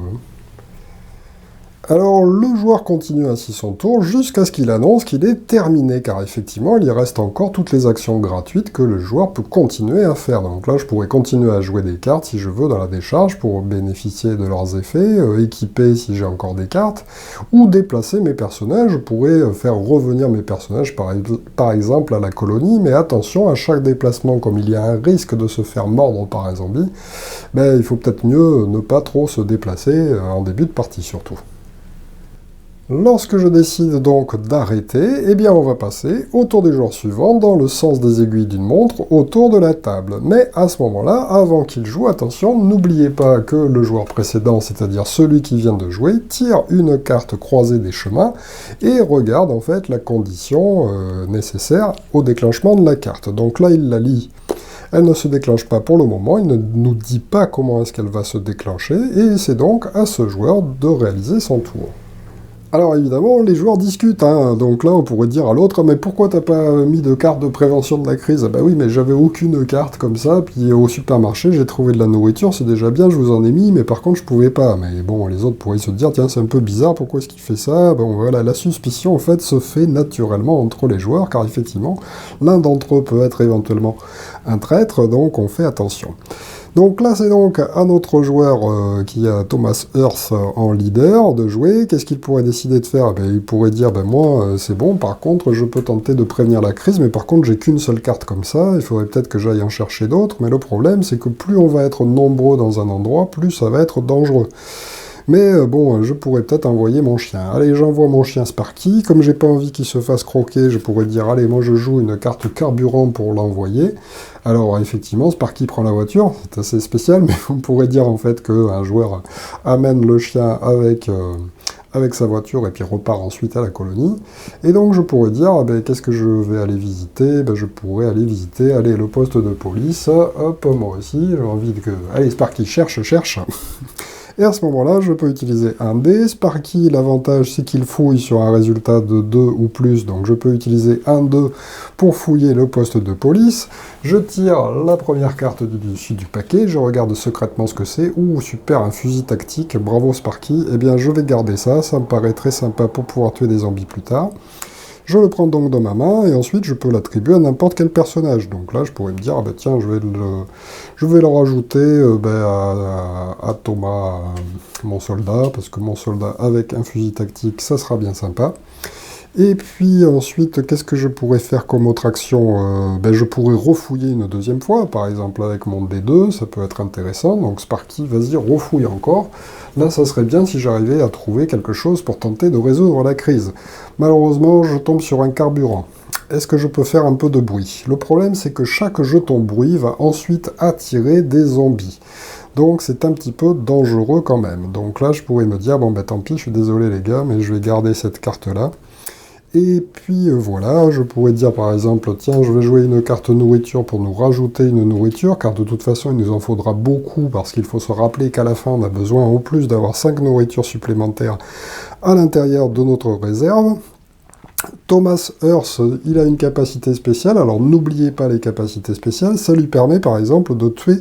Alors le joueur continue ainsi son tour jusqu'à ce qu'il annonce qu'il est terminé, car effectivement il y reste encore toutes les actions gratuites que le joueur peut continuer à faire. Donc là je pourrais continuer à jouer des cartes si je veux dans la décharge pour bénéficier de leurs effets, équiper si j'ai encore des cartes, ou déplacer mes personnages. Je pourrais faire revenir mes personnages par exemple à la colonie, mais attention, à chaque déplacement, comme il y a un risque de se faire mordre par un zombie, il faut peut-être mieux ne pas trop se déplacer en début de partie surtout. Lorsque je décide donc d'arrêter, eh bien on va passer au tour des joueurs suivants dans le sens des aiguilles d'une montre autour de la table. Mais à ce moment-là, avant qu'il joue, attention, n'oubliez pas que le joueur précédent, c'est-à-dire celui qui vient de jouer, tire une carte croisée des chemins et regarde en fait la condition nécessaire au déclenchement de la carte. Donc là, il la lit. Elle ne se déclenche pas pour le moment, il ne nous dit pas comment est-ce qu'elle va se déclencher, et c'est donc à ce joueur de réaliser son tour. Alors évidemment, les joueurs discutent, hein. Donc là on pourrait dire à l'autre, mais pourquoi t'as pas mis de carte de prévention de la crise? Ah bah oui, mais j'avais aucune carte comme ça, puis au supermarché j'ai trouvé de la nourriture, c'est déjà bien, je vous en ai mis, mais par contre je pouvais pas. Mais bon, les autres pourraient se dire, tiens c'est un peu bizarre, pourquoi est-ce qu'il fait ça? Bon voilà, la suspicion en fait se fait naturellement entre les joueurs, car effectivement, l'un d'entre eux peut être éventuellement un traître, donc on fait attention. Donc là, c'est donc à notre joueur qui a Thomas Earth en leader de jouer. Qu'est-ce qu'il pourrait décider de faire? Ben, il pourrait dire, ben moi, c'est bon, par contre, je peux tenter de prévenir la crise, mais par contre, j'ai qu'une seule carte comme ça, il faudrait peut-être que j'aille en chercher d'autres, mais le problème, c'est que plus on va être nombreux dans un endroit, plus ça va être dangereux. Mais bon, je pourrais peut-être envoyer mon chien. Allez, j'envoie mon chien Sparky. Comme j'ai pas envie qu'il se fasse croquer, je pourrais dire, allez, moi je joue une carte carburant pour l'envoyer. Alors effectivement, Sparky prend la voiture, c'est assez spécial, mais on pourrait dire en fait qu'un joueur amène le chien avec sa voiture et puis repart ensuite à la colonie. Et donc je pourrais dire, ah ben, qu'est-ce que je vais aller visiter? Ben, je pourrais aller visiter, allez, le poste de police, hop, moi aussi, j'ai envie que... Allez, Sparky, cherche, cherche. Et à ce moment-là, je peux utiliser un dé. Sparky, l'avantage, c'est qu'il fouille sur un résultat de 2 ou plus, donc je peux utiliser un 2 pour fouiller le poste de police. Je tire la première carte du dessus du paquet, je regarde secrètement ce que c'est. Ouh, super, un fusil tactique, bravo Sparky. Eh bien, je vais garder ça, ça me paraît très sympa pour pouvoir tuer des zombies plus tard. Je le prends donc dans ma main, et ensuite je peux l'attribuer à n'importe quel personnage. Donc là, je pourrais me dire, ah bah tiens, je vais le rajouter à Thomas, mon soldat, parce que mon soldat avec un fusil tactique, ça sera bien sympa. Et puis ensuite, qu'est-ce que je pourrais faire comme autre action? Je pourrais refouiller une deuxième fois, par exemple avec mon D2, ça peut être intéressant. Donc Sparky, vas-y, refouille encore. Là, ça serait bien si j'arrivais à trouver quelque chose pour tenter de résoudre la crise. Malheureusement, je tombe sur un carburant. Est-ce que je peux faire un peu de bruit? Le problème, c'est que chaque jeton bruit va ensuite attirer des zombies. Donc c'est un petit peu dangereux quand même. Donc là, je pourrais me dire, bon ben tant pis, je suis désolé les gars, mais je vais garder cette carte-là. Et puis voilà, je pourrais dire par exemple, tiens, je vais jouer une carte nourriture pour nous rajouter une nourriture, car de toute façon, il nous en faudra beaucoup, parce qu'il faut se rappeler qu'à la fin, on a besoin en plus d'avoir 5 nourritures supplémentaires à l'intérieur de notre réserve. Thomas Earth, il a une capacité spéciale, alors n'oubliez pas les capacités spéciales, ça lui permet par exemple de tuer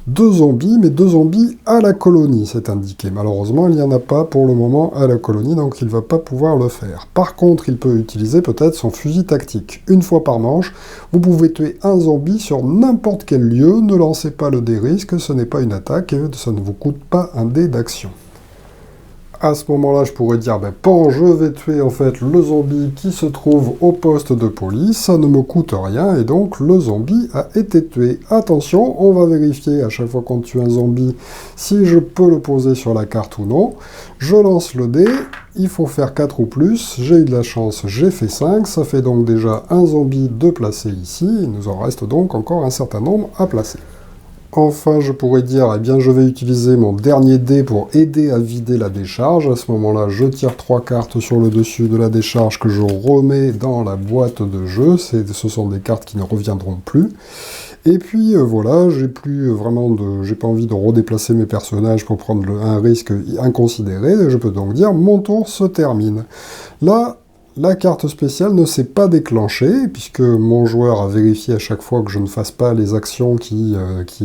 2 zombies, mais 2 zombies à la colonie, c'est indiqué. Malheureusement, il n'y en a pas pour le moment à la colonie, donc il ne va pas pouvoir le faire. Par contre, il peut utiliser peut-être son fusil tactique. Une fois par manche, vous pouvez tuer un zombie sur n'importe quel lieu, ne lancez pas le dé risque, ce n'est pas une attaque, et ça ne vous coûte pas un dé d'action. À ce moment-là, je pourrais dire, ben, pan, je vais tuer en fait le zombie qui se trouve au poste de police, ça ne me coûte rien, et donc le zombie a été tué. Attention, on va vérifier à chaque fois qu'on tue un zombie si je peux le poser sur la carte ou non. Je lance le dé, il faut faire 4 ou plus, j'ai eu de la chance, j'ai fait 5, ça fait donc déjà un zombie de placer ici, il nous en reste donc encore un certain nombre à placer. Enfin, je pourrais dire, eh bien, je vais utiliser mon dernier dé pour aider à vider la décharge. À ce moment-là, je tire 3 cartes sur le dessus de la décharge que je remets dans la boîte de jeu. Ce sont des cartes qui ne reviendront plus. Et puis voilà, j'ai pas envie de redéplacer mes personnages pour prendre un risque inconsidéré. Je peux donc dire, mon tour se termine. Là, la carte spéciale ne s'est pas déclenchée, puisque mon joueur a vérifié à chaque fois que je ne fasse pas les actions qui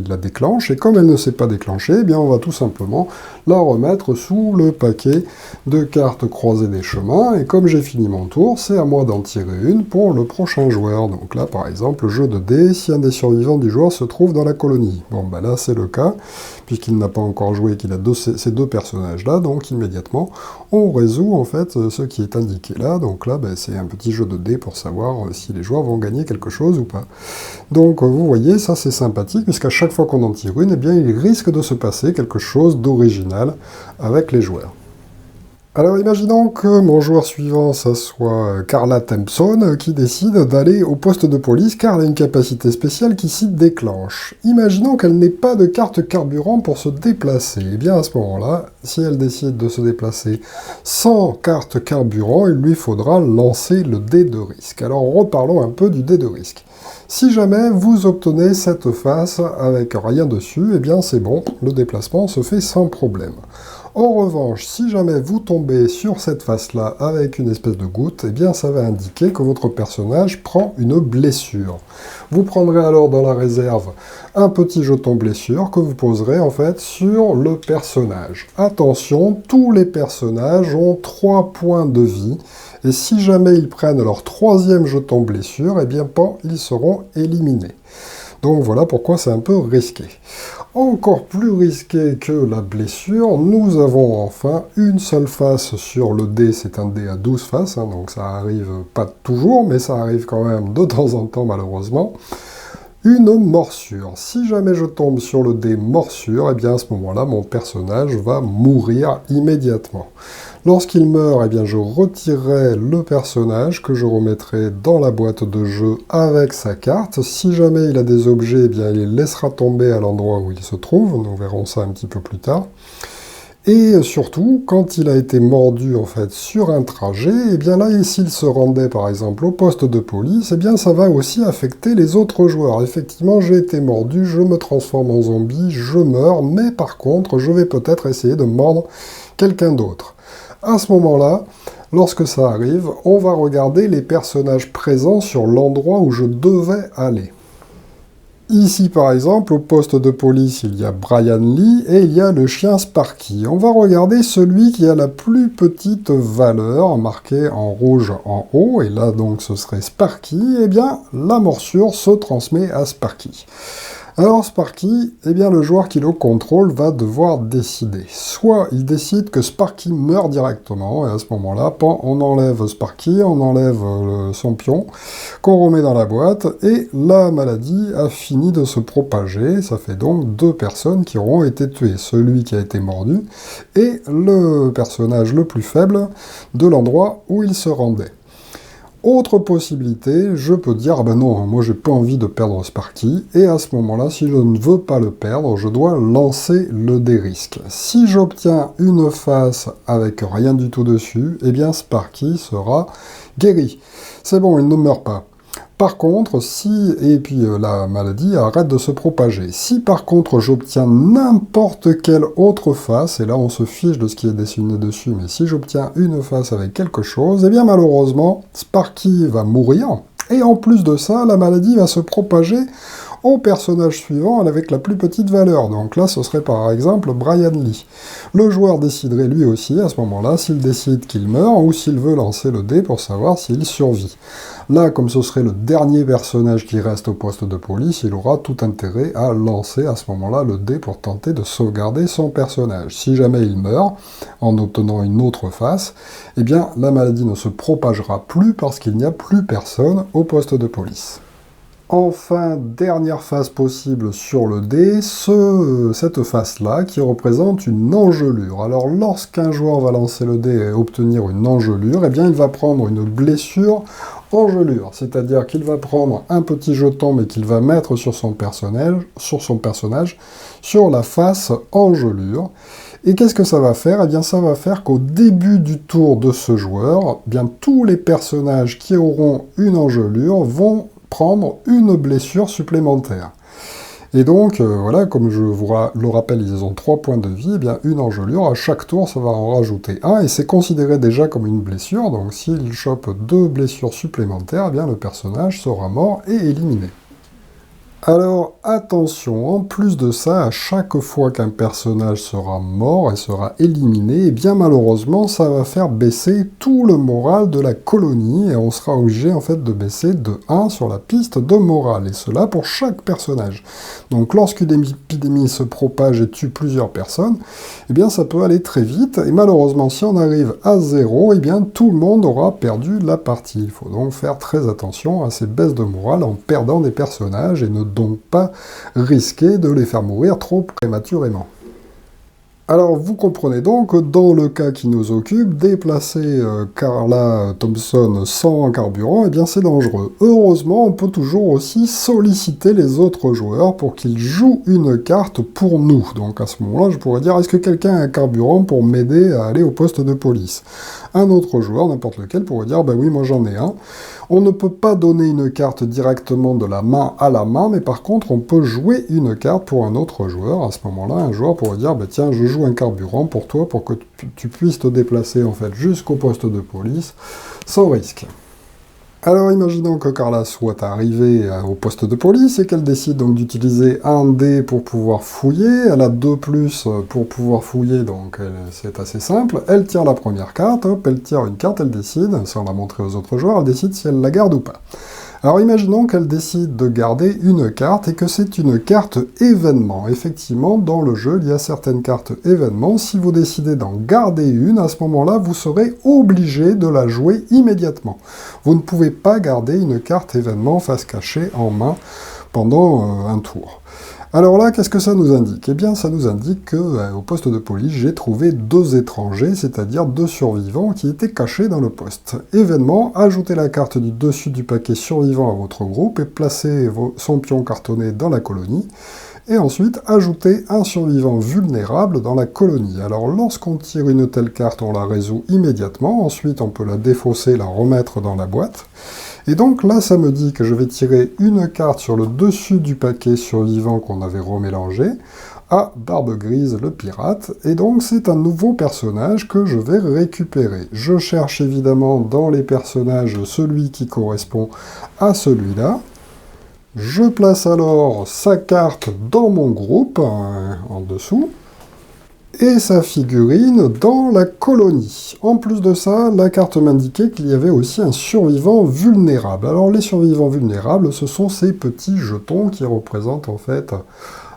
la déclenchent, et comme elle ne s'est pas déclenchée, eh bien on va tout simplement la remettre sous le paquet de cartes croisées des chemins, et comme j'ai fini mon tour, c'est à moi d'en tirer une pour le prochain joueur. Donc là, par exemple, jeu de dés, si un des survivants du joueur se trouve dans la colonie. Bon, ben là, c'est le cas, puisqu'il n'a pas encore joué et qu'il a ces 2 personnages-là, donc immédiatement, on résout en fait ce qui est indiqué là, donc là, ben, c'est un petit jeu de dés pour savoir si les joueurs vont gagner quelque chose ou pas. Donc vous voyez, ça c'est sympathique, puisqu'à chaque fois qu'on en tire une, eh bien, il risque de se passer quelque chose d'original avec les joueurs. Alors imaginons que mon joueur suivant, ça soit Carla Tempson, qui décide d'aller au poste de police car elle a une capacité spéciale qui s'y déclenche. Imaginons qu'elle n'ait pas de carte carburant pour se déplacer. Et bien à ce moment-là, si elle décide de se déplacer sans carte carburant, il lui faudra lancer le dé de risque. Alors reparlons un peu du dé de risque. Si jamais vous obtenez cette face avec rien dessus, eh bien c'est bon, le déplacement se fait sans problème. En revanche, si jamais vous tombez sur cette face-là avec une espèce de goutte, eh bien ça va indiquer que votre personnage prend une blessure. Vous prendrez alors dans la réserve un petit jeton blessure que vous poserez en fait sur le personnage. Attention, tous les personnages ont 3 points de vie, et si jamais ils prennent leur 3e jeton blessure, eh bien ils seront éliminés. Donc voilà pourquoi c'est un peu risqué. Encore plus risqué que la blessure, nous avons enfin une seule face sur le dé, c'est un dé à 12 faces, donc ça arrive pas toujours, mais ça arrive quand même de temps en temps malheureusement. Une morsure. Si jamais je tombe sur le dé morsure, eh bien à ce moment-là, mon personnage va mourir immédiatement. Lorsqu'il meurt, eh bien je retirerai le personnage que je remettrai dans la boîte de jeu avec sa carte. Si jamais il a des objets, eh bien il les laissera tomber à l'endroit où il se trouve. Nous verrons ça un petit peu plus tard. Et surtout, quand il a été mordu en fait sur un trajet, eh bien là, s'il se rendait par exemple au poste de police, eh bien ça va aussi affecter les autres joueurs. Effectivement, j'ai été mordu, je me transforme en zombie, je meurs, mais par contre, je vais peut-être essayer de mordre quelqu'un d'autre. À ce moment-là, lorsque ça arrive, on va regarder les personnages présents sur l'endroit où je devais aller. Ici, par exemple, au poste de police, il y a Brian Lee et il y a le chien Sparky. On va regarder celui qui a la plus petite valeur, marquée en rouge en haut, et là donc ce serait Sparky. Eh bien, la morsure se transmet à Sparky. Alors Sparky, eh bien le joueur qui le contrôle va devoir décider. Soit il décide que Sparky meurt directement, et à ce moment-là, on enlève Sparky, on enlève son pion, qu'on remet dans la boîte, et la maladie a fini de se propager. Ça fait donc 2 personnes qui auront été tuées. Celui qui a été mordu, et le personnage le plus faible de l'endroit où il se rendait. Autre possibilité, je peux dire, ah ben non, moi j'ai pas envie de perdre Sparky, et à ce moment-là, si je ne veux pas le perdre, je dois lancer le dé risque. Si j'obtiens une face avec rien du tout dessus, eh bien Sparky sera guéri. C'est bon, il ne meurt pas. Par contre, la maladie arrête de se propager. Si par contre j'obtiens n'importe quelle autre face, et là on se fiche de ce qui est dessiné dessus, mais si j'obtiens une face avec quelque chose, eh bien malheureusement, Sparky va mourir, et en plus de ça, la maladie va se propager au personnage suivant avec la plus petite valeur. Donc là, ce serait par exemple Brian Lee. Le joueur déciderait lui aussi, à ce moment-là, s'il décide qu'il meurt ou s'il veut lancer le dé pour savoir s'il survit. Là, comme ce serait le dernier personnage qui reste au poste de police, il aura tout intérêt à lancer à ce moment-là le dé pour tenter de sauvegarder son personnage. Si jamais il meurt, en obtenant une autre face, eh bien la maladie ne se propagera plus parce qu'il n'y a plus personne au poste de police. Enfin, dernière face possible sur le dé, cette face-là qui représente une engelure. Alors lorsqu'un joueur va lancer le dé et obtenir une engelure, eh bien il va prendre une blessure engelure, c'est-à-dire qu'il va prendre un petit jeton mais qu'il va mettre sur son personnage, sur la face engelure. Et qu'est-ce que ça va faire? Eh bien ça va faire qu'au début du tour de ce joueur, eh bien tous les personnages qui auront une engelure vont prendre une blessure supplémentaire. Et donc, voilà, comme je vous le rappelle, ils ont 3 points de vie, et bien une engelure, à chaque tour, ça va en rajouter 1, et c'est considéré déjà comme une blessure, donc s'il chope 2 blessures supplémentaires, eh bien le personnage sera mort et éliminé. Alors attention, en plus de ça, à chaque fois qu'un personnage sera mort et sera éliminé, et bien malheureusement ça va faire baisser tout le moral de la colonie et on sera obligé en fait de baisser de 1 sur la piste de morale, et cela pour chaque personnage. Donc lorsqu'une épidémie se propage et tue plusieurs personnes, et bien ça peut aller très vite, et malheureusement si on arrive à 0, et bien tout le monde aura perdu la partie. Il faut donc faire très attention à ces baisses de morale en perdant des personnages et ne donc pas risquer de les faire mourir trop prématurément. Alors vous comprenez donc que dans le cas qui nous occupe, déplacer Carla Thompson sans carburant, eh bien c'est dangereux. Heureusement, on peut toujours aussi solliciter les autres joueurs pour qu'ils jouent une carte pour nous. Donc à ce moment-là, je pourrais dire, est-ce que quelqu'un a un carburant pour m'aider à aller au poste de police? Un autre joueur, n'importe lequel, pourrait dire, ben oui, moi j'en ai un. On ne peut pas donner une carte directement de la main à la main, mais par contre, on peut jouer une carte pour un autre joueur. À ce moment-là, un joueur pourrait dire, ben tiens, je joue un carburant pour toi, pour que tu puisses te déplacer en fait jusqu'au poste de police, sans risque. Alors imaginons que Carla soit arrivée au poste de police et qu'elle décide donc d'utiliser un dé pour pouvoir fouiller. Elle a 2 plus pour pouvoir fouiller, donc c'est assez simple. Elle tire la première carte, hop, elle tire une carte, elle décide, sans la montrer aux autres joueurs, elle décide si elle la garde ou pas. Alors imaginons qu'elle décide de garder une carte et que c'est une carte événement. Effectivement, dans le jeu, il y a certaines cartes événements. Si vous décidez d'en garder une, à ce moment-là, vous serez obligé de la jouer immédiatement. Vous ne pouvez pas garder une carte événement face cachée en main pendant un tour. Alors là, qu'est-ce que ça nous indique? Eh bien, ça nous indique que au poste de police, j'ai trouvé 2 étrangers, c'est-à-dire 2 survivants qui étaient cachés dans le poste. Événement, ajoutez la carte du dessus du paquet survivant à votre groupe et placez son pion cartonné dans la colonie. Et ensuite, ajoutez un survivant vulnérable dans la colonie. Alors, lorsqu'on tire une telle carte, on la résout immédiatement. Ensuite, on peut la défausser, la remettre dans la boîte. Et donc là, ça me dit que je vais tirer une carte sur le dessus du paquet survivant qu'on avait remélangé à Barbe Grise le pirate, et donc c'est un nouveau personnage que je vais récupérer. Je cherche évidemment dans les personnages celui qui correspond à celui-là. Je place alors sa carte dans mon groupe, en dessous, et sa figurine dans la colonie. En plus de ça, la carte m'indiquait qu'il y avait aussi un survivant vulnérable. Alors les survivants vulnérables, ce sont ces petits jetons qui représentent en fait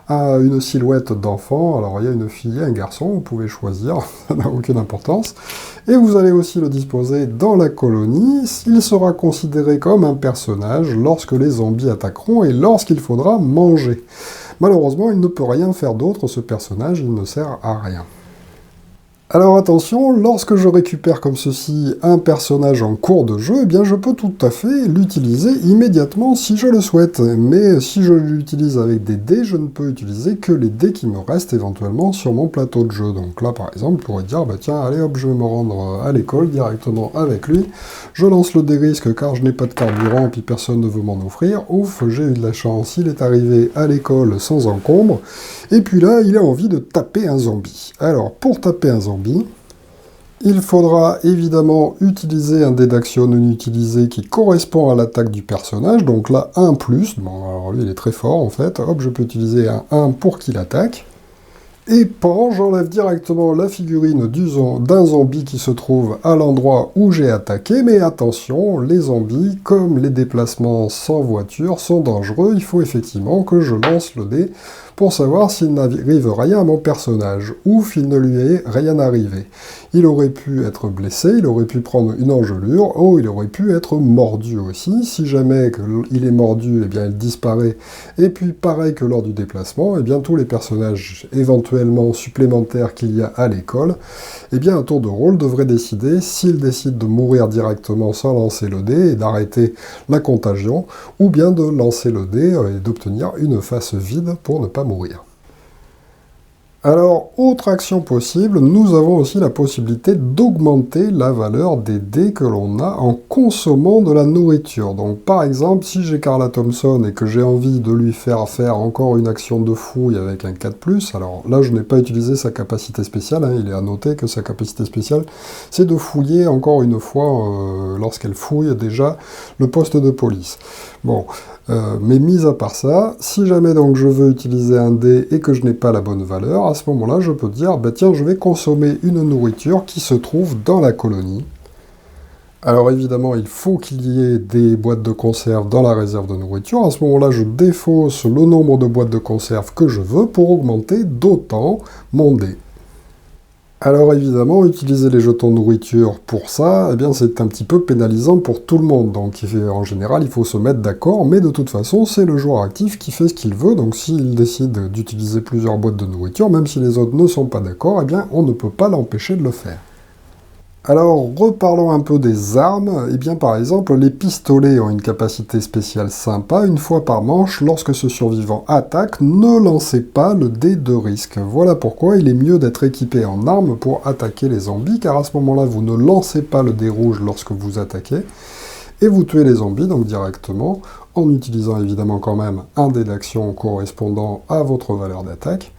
une silhouette d'enfant. Alors il y a une fille et un garçon, vous pouvez choisir, ça n'a aucune importance. Et vous allez aussi le disposer dans la colonie. Il sera considéré comme un personnage lorsque les zombies attaqueront et lorsqu'il faudra manger. Malheureusement, il ne peut rien faire d'autre, ce personnage, il ne sert à rien. Alors attention, lorsque je récupère comme ceci un personnage en cours de jeu, eh bien je peux tout à fait l'utiliser immédiatement si je le souhaite. Mais si je l'utilise avec des dés, je ne peux utiliser que les dés qui me restent éventuellement sur mon plateau de jeu. Donc là par exemple, je pourrais dire, bah tiens, allez hop, je vais me rendre à l'école directement avec lui. Je lance le dérisque car je n'ai pas de carburant et puis personne ne veut m'en offrir. Ouf, j'ai eu de la chance, il est arrivé à l'école sans encombre. Et puis là, il a envie de taper un zombie. Alors pour taper un zombie, il faudra évidemment utiliser un dé d'action non utilisé qui correspond à l'attaque du personnage, donc là 1+, bon alors lui il est très fort en fait, hop je peux utiliser un 1 pour qu'il attaque, et pan, j'enlève directement la figurine d'un zombie qui se trouve à l'endroit où j'ai attaqué, mais attention, les zombies, comme les déplacements sans voiture, sont dangereux, il faut effectivement que je lance le dé pour savoir s'il n'arrive rien à mon personnage. Ouf, il ne lui est rien arrivé. Il aurait pu être blessé, il aurait pu prendre une engelure, oh, il aurait pu être mordu aussi. Si jamais il est mordu, eh bien il disparaît. Et puis pareil que lors du déplacement, eh bien tous les personnages éventuellement supplémentaires qu'il y a à l'école, eh bien un tour de rôle devrait décider s'il décide de mourir directement sans lancer le dé et d'arrêter la contagion, ou bien de lancer le dé et d'obtenir une face vide pour ne pas mourir. Alors, autre action possible, nous avons aussi la possibilité d'augmenter la valeur des dés que l'on a en consommant de la nourriture. Donc par exemple, si j'ai Carla Thompson et que j'ai envie de lui faire encore une action de fouille avec un 4+, alors là je n'ai pas utilisé sa capacité spéciale, hein, il est à noter que sa capacité spéciale, c'est de fouiller encore une fois lorsqu'elle fouille déjà le poste de police. Bon, mais mis à part ça, si jamais donc je veux utiliser un dé et que je n'ai pas la bonne valeur, à ce moment-là, je peux dire, bah tiens, je vais consommer une nourriture qui se trouve dans la colonie. Alors évidemment, il faut qu'il y ait des boîtes de conserve dans la réserve de nourriture. À ce moment-là, je défausse le nombre de boîtes de conserve que je veux pour augmenter d'autant mon dé. Alors évidemment, utiliser les jetons nourriture pour ça, eh bien c'est un petit peu pénalisant pour tout le monde. Donc en général, il faut se mettre d'accord, mais de toute façon, c'est le joueur actif qui fait ce qu'il veut. Donc s'il décide d'utiliser plusieurs boîtes de nourriture, même si les autres ne sont pas d'accord, eh bien on ne peut pas l'empêcher de le faire. Alors, reparlons un peu des armes. Eh bien, par exemple, les pistolets ont une capacité spéciale sympa. Une fois par manche, lorsque ce survivant attaque, ne lancez pas le dé de risque. Voilà pourquoi il est mieux d'être équipé en armes pour attaquer les zombies, car à ce moment-là, vous ne lancez pas le dé rouge lorsque vous attaquez, et vous tuez les zombies, donc directement, en utilisant évidemment quand même un dé d'action correspondant à votre valeur d'attaque.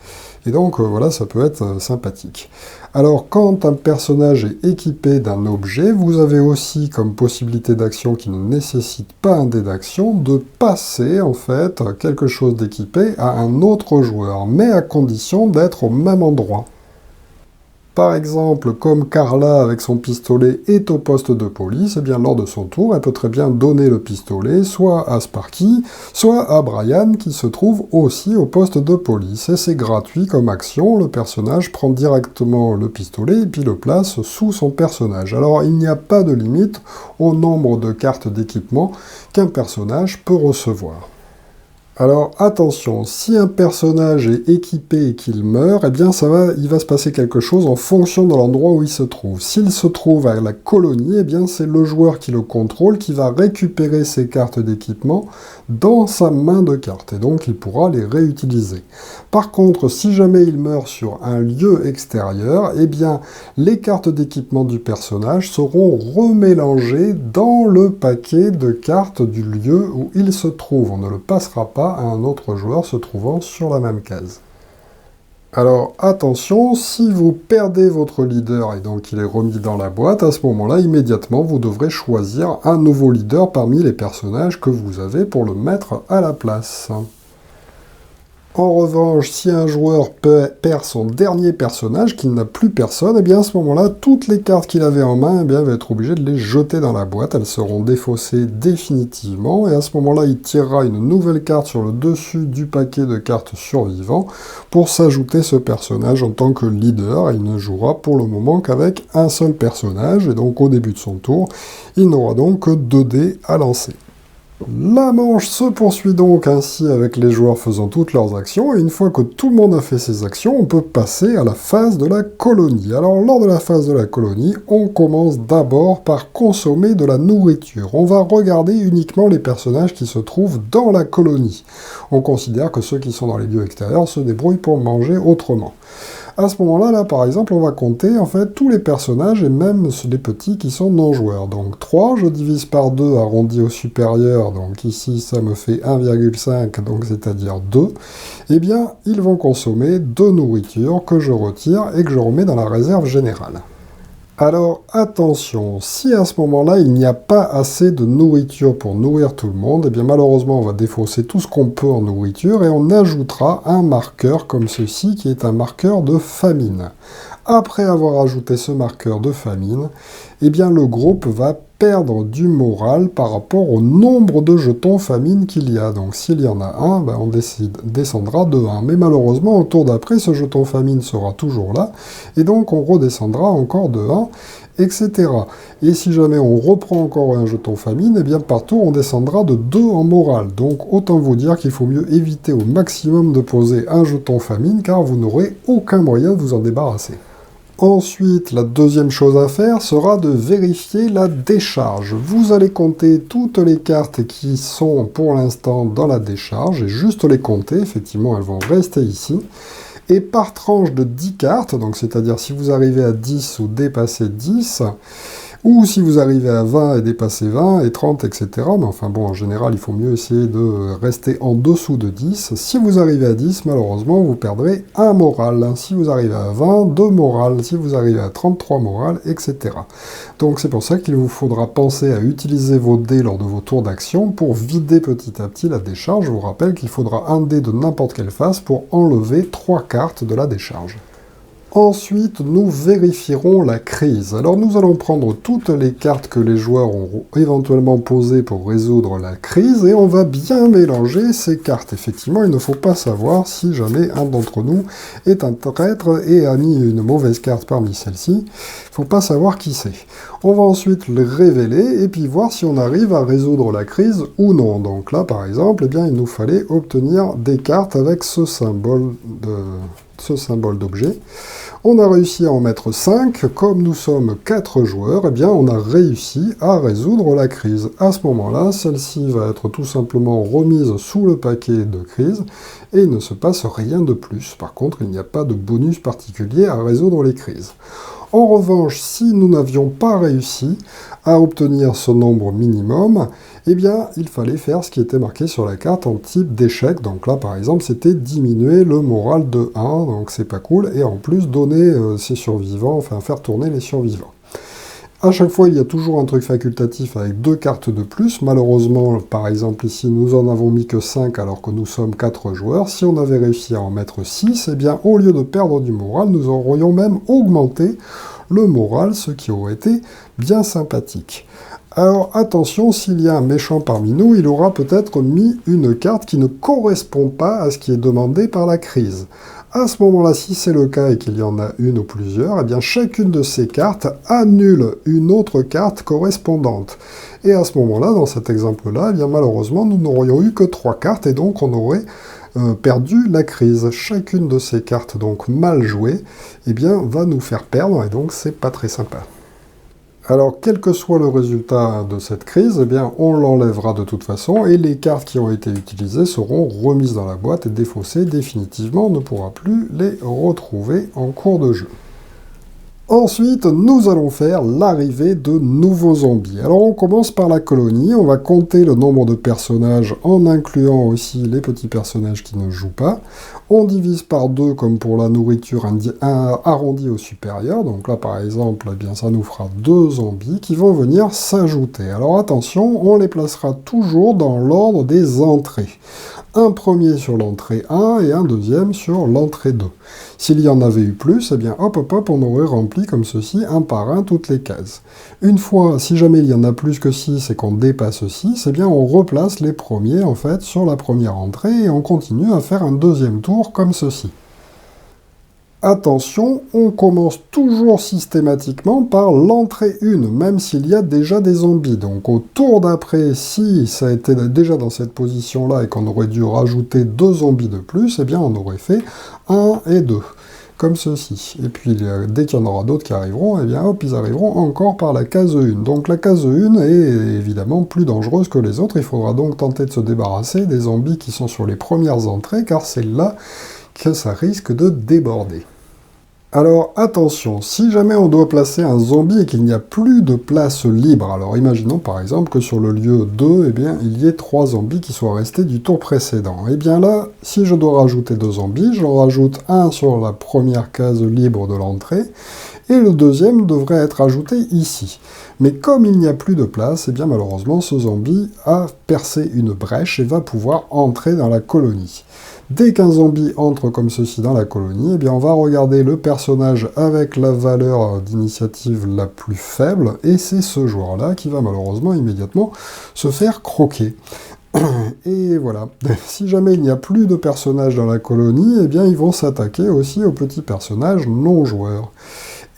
Et donc voilà, ça peut être sympathique. Alors quand un personnage est équipé d'un objet, vous avez aussi comme possibilité d'action qui ne nécessite pas un dé d'action, de passer en fait quelque chose d'équipé à un autre joueur, mais à condition d'être au même endroit. Par exemple, comme Carla avec son pistolet est au poste de police, eh bien lors de son tour, elle peut très bien donner le pistolet soit à Sparky, soit à Brian qui se trouve aussi au poste de police. Et c'est gratuit comme action, le personnage prend directement le pistolet et puis le place sous son personnage. Alors il n'y a pas de limite au nombre de cartes d'équipement qu'un personnage peut recevoir. Alors attention, si un personnage est équipé et qu'il meurt, eh bien il va se passer quelque chose en fonction de l'endroit où il se trouve. S'il se trouve à la colonie, eh bien c'est le joueur qui le contrôle qui va récupérer ses cartes d'équipement dans sa main de cartes, et donc il pourra les réutiliser. Par contre, si jamais il meurt sur un lieu extérieur, eh bien les cartes d'équipement du personnage seront remélangées dans le paquet de cartes du lieu où il se trouve. On ne le passera pas à un autre joueur se trouvant sur la même case. Alors attention, si vous perdez votre leader et donc il est remis dans la boîte, à ce moment-là, immédiatement, vous devrez choisir un nouveau leader parmi les personnages que vous avez pour le mettre à la place. En revanche, si un joueur perd son dernier personnage, qu'il n'a plus personne, et bien à ce moment-là, toutes les cartes qu'il avait en main, eh bien, il va être obligé de les jeter dans la boîte. Elles seront défaussées définitivement, et à ce moment-là, il tirera une nouvelle carte sur le dessus du paquet de cartes survivant pour s'ajouter ce personnage en tant que leader. Il ne jouera pour le moment qu'avec un seul personnage, et donc au début de son tour, il n'aura donc que 2 dés à lancer. La manche se poursuit donc ainsi avec les joueurs faisant toutes leurs actions, et une fois que tout le monde a fait ses actions, on peut passer à la phase de la colonie. Alors lors de la phase de la colonie, on commence d'abord par consommer de la nourriture. On va regarder uniquement les personnages qui se trouvent dans la colonie. On considère que ceux qui sont dans les lieux extérieurs se débrouillent pour manger autrement. À ce moment-là, là, par exemple, on va compter en fait tous les personnages et même les petits qui sont non-joueurs. Donc 3, je divise par 2 arrondi au supérieur, donc ici ça me fait 1,5, donc c'est-à-dire 2. Eh bien, ils vont consommer 2 nourritures que je retire et que je remets dans la réserve générale. Alors attention, si à ce moment-là il n'y a pas assez de nourriture pour nourrir tout le monde, eh bien malheureusement on va défausser tout ce qu'on peut en nourriture et on ajoutera un marqueur comme ceci qui est un marqueur de famine. Après avoir ajouté ce marqueur de famine, eh bien le groupe va perdre du moral par rapport au nombre de jetons famine qu'il y a. Donc s'il y en a un, ben, on descendra de 1. Mais malheureusement, au tour d'après, ce jeton famine sera toujours là, et donc on redescendra encore de 1, etc. Et si jamais on reprend encore un jeton famine, eh bien par tour, on descendra de 2 en moral. Donc autant vous dire qu'il faut mieux éviter au maximum de poser un jeton famine, car vous n'aurez aucun moyen de vous en débarrasser. Ensuite, la deuxième chose à faire sera de vérifier la décharge. Vous allez compter toutes les cartes qui sont pour l'instant dans la décharge, et juste les compter, effectivement elles vont rester ici. Et par tranche de 10 cartes, donc c'est-à-dire si vous arrivez à 10 ou dépassez 10, ou si vous arrivez à 20 et dépassez 20 et 30, etc. Mais enfin bon, en général, il faut mieux essayer de rester en dessous de 10. Si vous arrivez à 10, malheureusement, vous perdrez 1 moral. Si vous arrivez à 20, 2 moral. Si vous arrivez à 33 moral, etc. Donc c'est pour ça qu'il vous faudra penser à utiliser vos dés lors de vos tours d'action pour vider petit à petit la décharge. Je vous rappelle qu'il faudra un dé de n'importe quelle face pour enlever 3 cartes de la décharge. Ensuite, nous vérifierons la crise. Alors nous allons prendre toutes les cartes que les joueurs ont éventuellement posées pour résoudre la crise, et on va bien mélanger ces cartes. Effectivement, il ne faut pas savoir si jamais un d'entre nous est un traître et a mis une mauvaise carte parmi celles-ci. Il ne faut pas savoir qui c'est. On va ensuite les révéler et puis voir si on arrive à résoudre la crise ou non. Donc là, par exemple, eh bien, il nous fallait obtenir des cartes avec ce symbole ce symbole d'objet. On a réussi à en mettre 5. Comme nous sommes 4 joueurs, eh bien on a réussi à résoudre la crise. À ce moment-là, celle-ci va être tout simplement remise sous le paquet de crise et il ne se passe rien de plus. Par contre, il n'y a pas de bonus particulier à résoudre les crises. En revanche, si nous n'avions pas réussi à obtenir ce nombre minimum, eh bien, il fallait faire ce qui était marqué sur la carte en type d'échec. Donc là, par exemple, c'était diminuer le moral de 1, donc c'est pas cool, et en plus donner ses survivants, enfin faire tourner les survivants. À chaque fois, il y a toujours un truc facultatif avec 2 cartes de plus. Malheureusement, par exemple ici, nous en avons mis que 5 alors que nous sommes 4 joueurs. Si on avait réussi à en mettre 6, eh bien, au lieu de perdre du moral, nous aurions même augmenté le moral, ce qui aurait été bien sympathique. Alors attention, s'il y a un méchant parmi nous, il aura peut-être mis une carte qui ne correspond pas à ce qui est demandé par la crise. À ce moment-là, si c'est le cas et qu'il y en a une ou plusieurs, eh bien chacune de ces cartes annule une autre carte correspondante. Et à ce moment-là, dans cet exemple-là, eh bien malheureusement, nous n'aurions eu que 3 cartes et donc on aurait perdu la crise. Chacune de ces cartes, donc mal jouées, eh bien va nous faire perdre et donc c'est pas très sympa. Alors, quel que soit le résultat de cette crise, eh bien, on l'enlèvera de toute façon, et les cartes qui ont été utilisées seront remises dans la boîte et défaussées définitivement. On ne pourra plus les retrouver en cours de jeu. Ensuite, nous allons faire l'arrivée de nouveaux zombies. Alors, on commence par la colonie. On va compter le nombre de personnages en incluant aussi les petits personnages qui ne jouent pas. On divise par 2 comme pour la nourriture arrondie au supérieur. Donc là, par exemple, eh bien, ça nous fera 2 zombies qui vont venir s'ajouter. Alors attention, on les placera toujours dans l'ordre des entrées. Un premier sur l'entrée 1 et un deuxième sur l'entrée 2. S'il y en avait eu plus, eh bien hop hop hop, on aurait rempli comme ceci, un par un, toutes les cases. Une fois, si jamais il y en a plus que 6 et qu'on dépasse 6, eh bien on replace les premiers en fait sur la première entrée et on continue à faire un deuxième tour comme ceci. Attention, on commence toujours systématiquement par l'entrée 1, même s'il y a déjà des zombies. Donc au tour d'après, si ça a été déjà dans cette position-là et qu'on aurait dû rajouter 2 zombies de plus, eh bien on aurait fait 1 et 2, comme ceci. Et puis dès qu'il y en aura d'autres qui arriveront, eh bien hop, ils arriveront encore par la case 1. Donc la case 1 est évidemment plus dangereuse que les autres. Il faudra donc tenter de se débarrasser des zombies qui sont sur les premières entrées, car c'est là que ça risque de déborder. Alors attention, si jamais on doit placer un zombie et qu'il n'y a plus de place libre, alors imaginons par exemple que sur le lieu 2, eh bien, il y ait 3 zombies qui soient restés du tour précédent. Et bien là, si je dois rajouter 2 zombies, j'en rajoute un sur la première case libre de l'entrée, et le deuxième devrait être ajouté ici. Mais comme il n'y a plus de place, eh bien malheureusement ce zombie a percé une brèche et va pouvoir entrer dans la colonie. Dès qu'un zombie entre comme ceci dans la colonie, eh bien on va regarder le personnage avec la valeur d'initiative la plus faible, et c'est ce joueur-là qui va malheureusement immédiatement se faire croquer. Et voilà, si jamais il n'y a plus de personnages dans la colonie, eh bien ils vont s'attaquer aussi aux petits personnages non joueurs.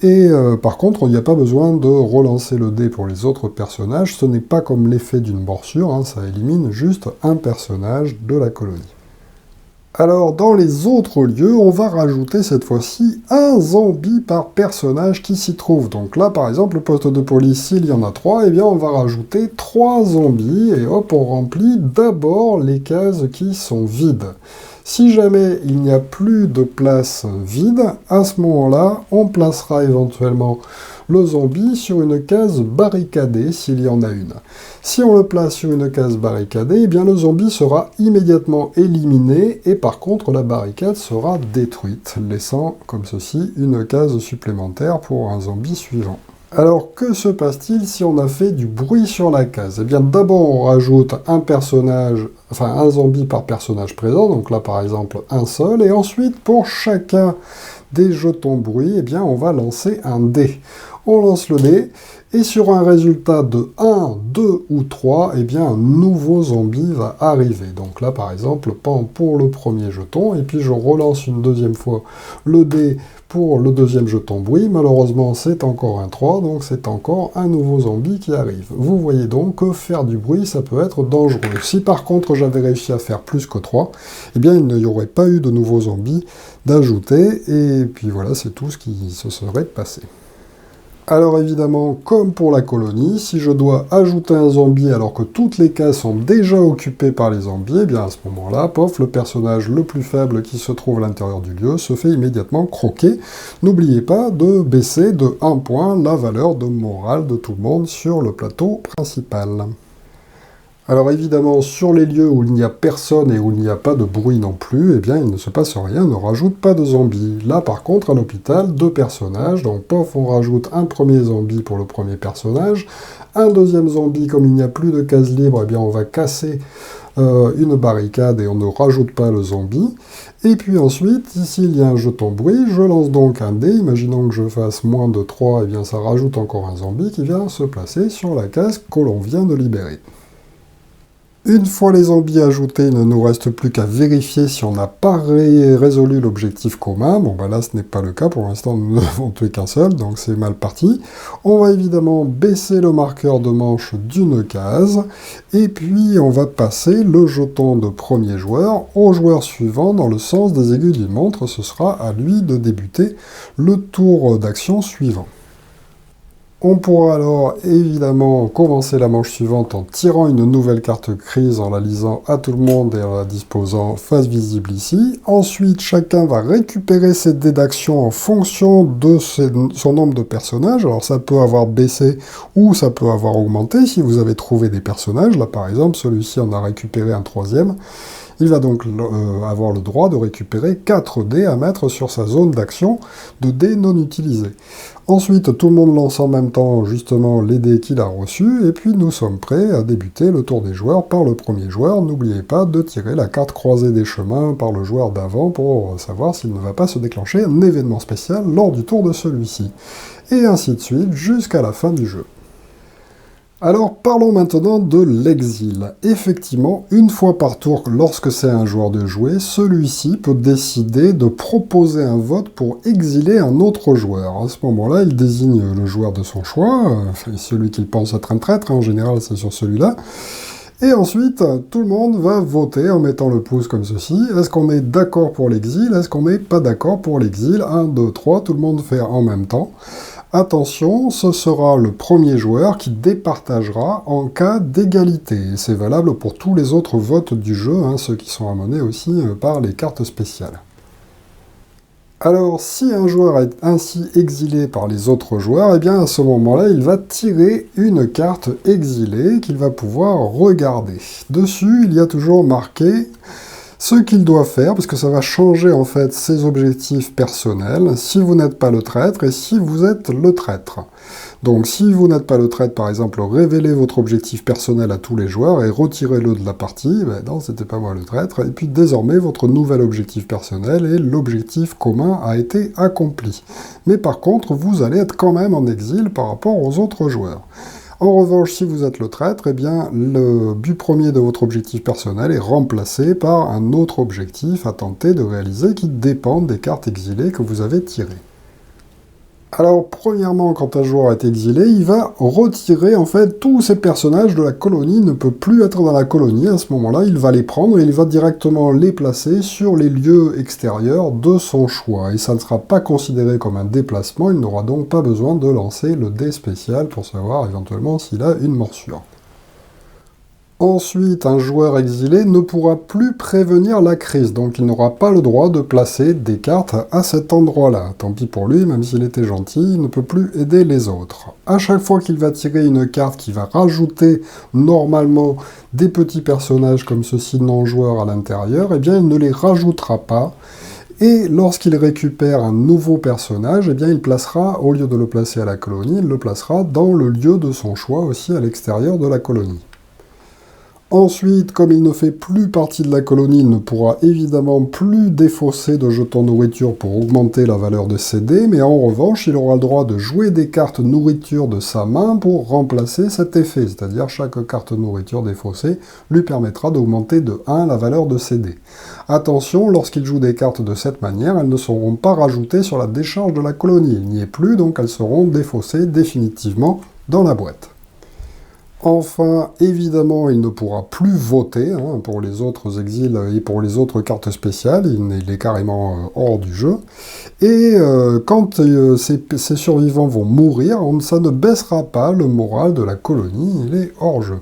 Et par contre, il n'y a pas besoin de relancer le dé pour les autres personnages, ce n'est pas comme l'effet d'une morsure, hein, ça élimine juste un personnage de la colonie. Alors, dans les autres lieux, on va rajouter cette fois-ci un zombie par personnage qui s'y trouve. Donc là, par exemple, le poste de police, s'il y en a 3, eh bien on va rajouter 3 zombies, et hop, on remplit d'abord les cases qui sont vides. Si jamais il n'y a plus de place vide, à ce moment-là, on placera éventuellement le zombie sur une case barricadée, s'il y en a une. Si on le place sur une case barricadée, eh bien le zombie sera immédiatement éliminé, et par contre la barricade sera détruite, laissant comme ceci une case supplémentaire pour un zombie suivant. Alors, que se passe-t-il si on a fait du bruit sur la case? Eh bien, d'abord, on rajoute un personnage, enfin un zombie par personnage présent, donc là, par exemple, un seul, et ensuite, pour chacun des jetons bruit, eh bien, on va lancer un dé. On lance le dé, et sur un résultat de 1, 2 ou 3, eh bien un nouveau zombie va arriver. Donc là, par exemple, pour le premier jeton, et puis je relance une deuxième fois le dé pour le deuxième jeton bruit. Malheureusement, c'est encore un 3, donc c'est encore un nouveau zombie qui arrive. Vous voyez donc que faire du bruit, ça peut être dangereux. Si par contre j'avais réussi à faire plus que 3, eh bien il n'y aurait pas eu de nouveaux zombies d'ajouter, et puis voilà, c'est tout ce qui se serait passé. Alors évidemment, comme pour la colonie, si je dois ajouter un zombie alors que toutes les cases sont déjà occupées par les zombies, eh bien à ce moment-là, pof, le personnage le plus faible qui se trouve à l'intérieur du lieu se fait immédiatement croquer. N'oubliez pas de baisser de 1 point la valeur de morale de tout le monde sur le plateau principal. Alors évidemment, sur les lieux où il n'y a personne et où il n'y a pas de bruit non plus, eh bien il ne se passe rien, on ne rajoute pas de zombies. Là par contre, à l'hôpital, 2 personnages, donc pof, on rajoute un premier zombie pour le premier personnage, un deuxième zombie, comme il n'y a plus de cases libres, eh bien on va casser une barricade et on ne rajoute pas le zombie. Et puis ensuite, ici il y a un jeton bruit, je lance donc un dé, imaginons que je fasse moins de 3, eh bien ça rajoute encore un zombie qui vient se placer sur la case que l'on vient de libérer. Une fois les zombies ajoutés, il ne nous reste plus qu'à vérifier si on n'a pas résolu l'objectif commun. Bon, bah là, ce n'est pas le cas. Pour l'instant, nous n'avons tué qu'un seul, donc c'est mal parti. On va évidemment baisser le marqueur de manche d'une case. Et puis, on va passer le jeton de premier joueur au joueur suivant dans le sens des aiguilles d'une montre. Ce sera à lui de débuter le tour d'action suivant. On pourra alors évidemment commencer la manche suivante en tirant une nouvelle carte crise, en la lisant à tout le monde et en la disposant face visible ici. Ensuite, chacun va récupérer ses dés d'action en fonction de son nombre de personnages. Alors ça peut avoir baissé ou ça peut avoir augmenté si vous avez trouvé des personnages. Là par exemple, celui-ci en a récupéré un troisième. Il va donc avoir le droit de récupérer 4 dés à mettre sur sa zone d'action de dés non utilisés. Ensuite, tout le monde lance en même temps justement les dés qu'il a reçus, et puis nous sommes prêts à débuter le tour des joueurs par le premier joueur. N'oubliez pas de tirer la carte croisée des chemins par le joueur d'avant pour savoir s'il ne va pas se déclencher un événement spécial lors du tour de celui-ci. Et ainsi de suite jusqu'à la fin du jeu. Alors parlons maintenant de l'exil. Effectivement, une fois par tour, lorsque c'est un joueur de jouer, celui-ci peut décider de proposer un vote pour exiler un autre joueur. À ce moment-là, il désigne le joueur de son choix, celui qu'il pense être un traître, en général c'est sur celui-là. Et ensuite, tout le monde va voter en mettant le pouce comme ceci. Est-ce qu'on est d'accord pour l'exil? Est-ce qu'on n'est pas d'accord pour l'exil? 1, 2, 3, tout le monde fait en même temps. Attention, ce sera le premier joueur qui départagera en cas d'égalité. Et c'est valable pour tous les autres votes du jeu, ceux qui sont amenés aussi par les cartes spéciales. Alors, si un joueur est ainsi exilé par les autres joueurs, eh bien à ce moment-là, il va tirer une carte exilée qu'il va pouvoir regarder. Dessus, il y a toujours marqué ce qu'il doit faire, parce que ça va changer en fait ses objectifs personnels, si vous n'êtes pas le traître et si vous êtes le traître. Donc si vous n'êtes pas le traître, par exemple, révélez votre objectif personnel à tous les joueurs et retirez-le de la partie, ben non, c'était pas moi le traître, et puis désormais votre nouvel objectif personnel et l'objectif commun a été accompli. Mais par contre, vous allez être quand même en exil par rapport aux autres joueurs. En revanche, si vous êtes le traître, eh bien, le but premier de votre objectif personnel est remplacé par un autre objectif à tenter de réaliser qui dépend des cartes exilées que vous avez tirées. Alors, premièrement, quand un joueur est exilé, il va retirer, en fait, tous ces personnages de la colonie. Il ne peut plus être dans la colonie. À ce moment-là, il va les prendre et il va directement les placer sur les lieux extérieurs de son choix. Et ça ne sera pas considéré comme un déplacement. Il n'aura donc pas besoin de lancer le dé spécial pour savoir éventuellement s'il a une morsure. Ensuite, un joueur exilé ne pourra plus prévenir la crise, donc il n'aura pas le droit de placer des cartes à cet endroit-là. Tant pis pour lui, même s'il était gentil, il ne peut plus aider les autres. À chaque fois qu'il va tirer une carte qui va rajouter normalement des petits personnages comme ceci non-joueurs à l'intérieur, eh bien il ne les rajoutera pas. Et lorsqu'il récupère un nouveau personnage, eh bien il placera, au lieu de le placer à la colonie, il le placera dans le lieu de son choix aussi à l'extérieur de la colonie. Ensuite, comme il ne fait plus partie de la colonie, il ne pourra évidemment plus défausser de jetons nourriture pour augmenter la valeur de ses dés, mais en revanche, il aura le droit de jouer des cartes nourriture de sa main pour remplacer cet effet, c'est-à-dire chaque carte nourriture défaussée lui permettra d'augmenter de 1 la valeur de ses dés. Attention, lorsqu'il joue des cartes de cette manière, elles ne seront pas rajoutées sur la décharge de la colonie, il n'y est plus, donc elles seront défaussées définitivement dans la boîte. Enfin, évidemment, il ne pourra plus voter pour les autres exils et pour les autres cartes spéciales, il est carrément hors du jeu. Et quand ces survivants vont mourir, ça ne baissera pas le moral de la colonie, il est hors jeu.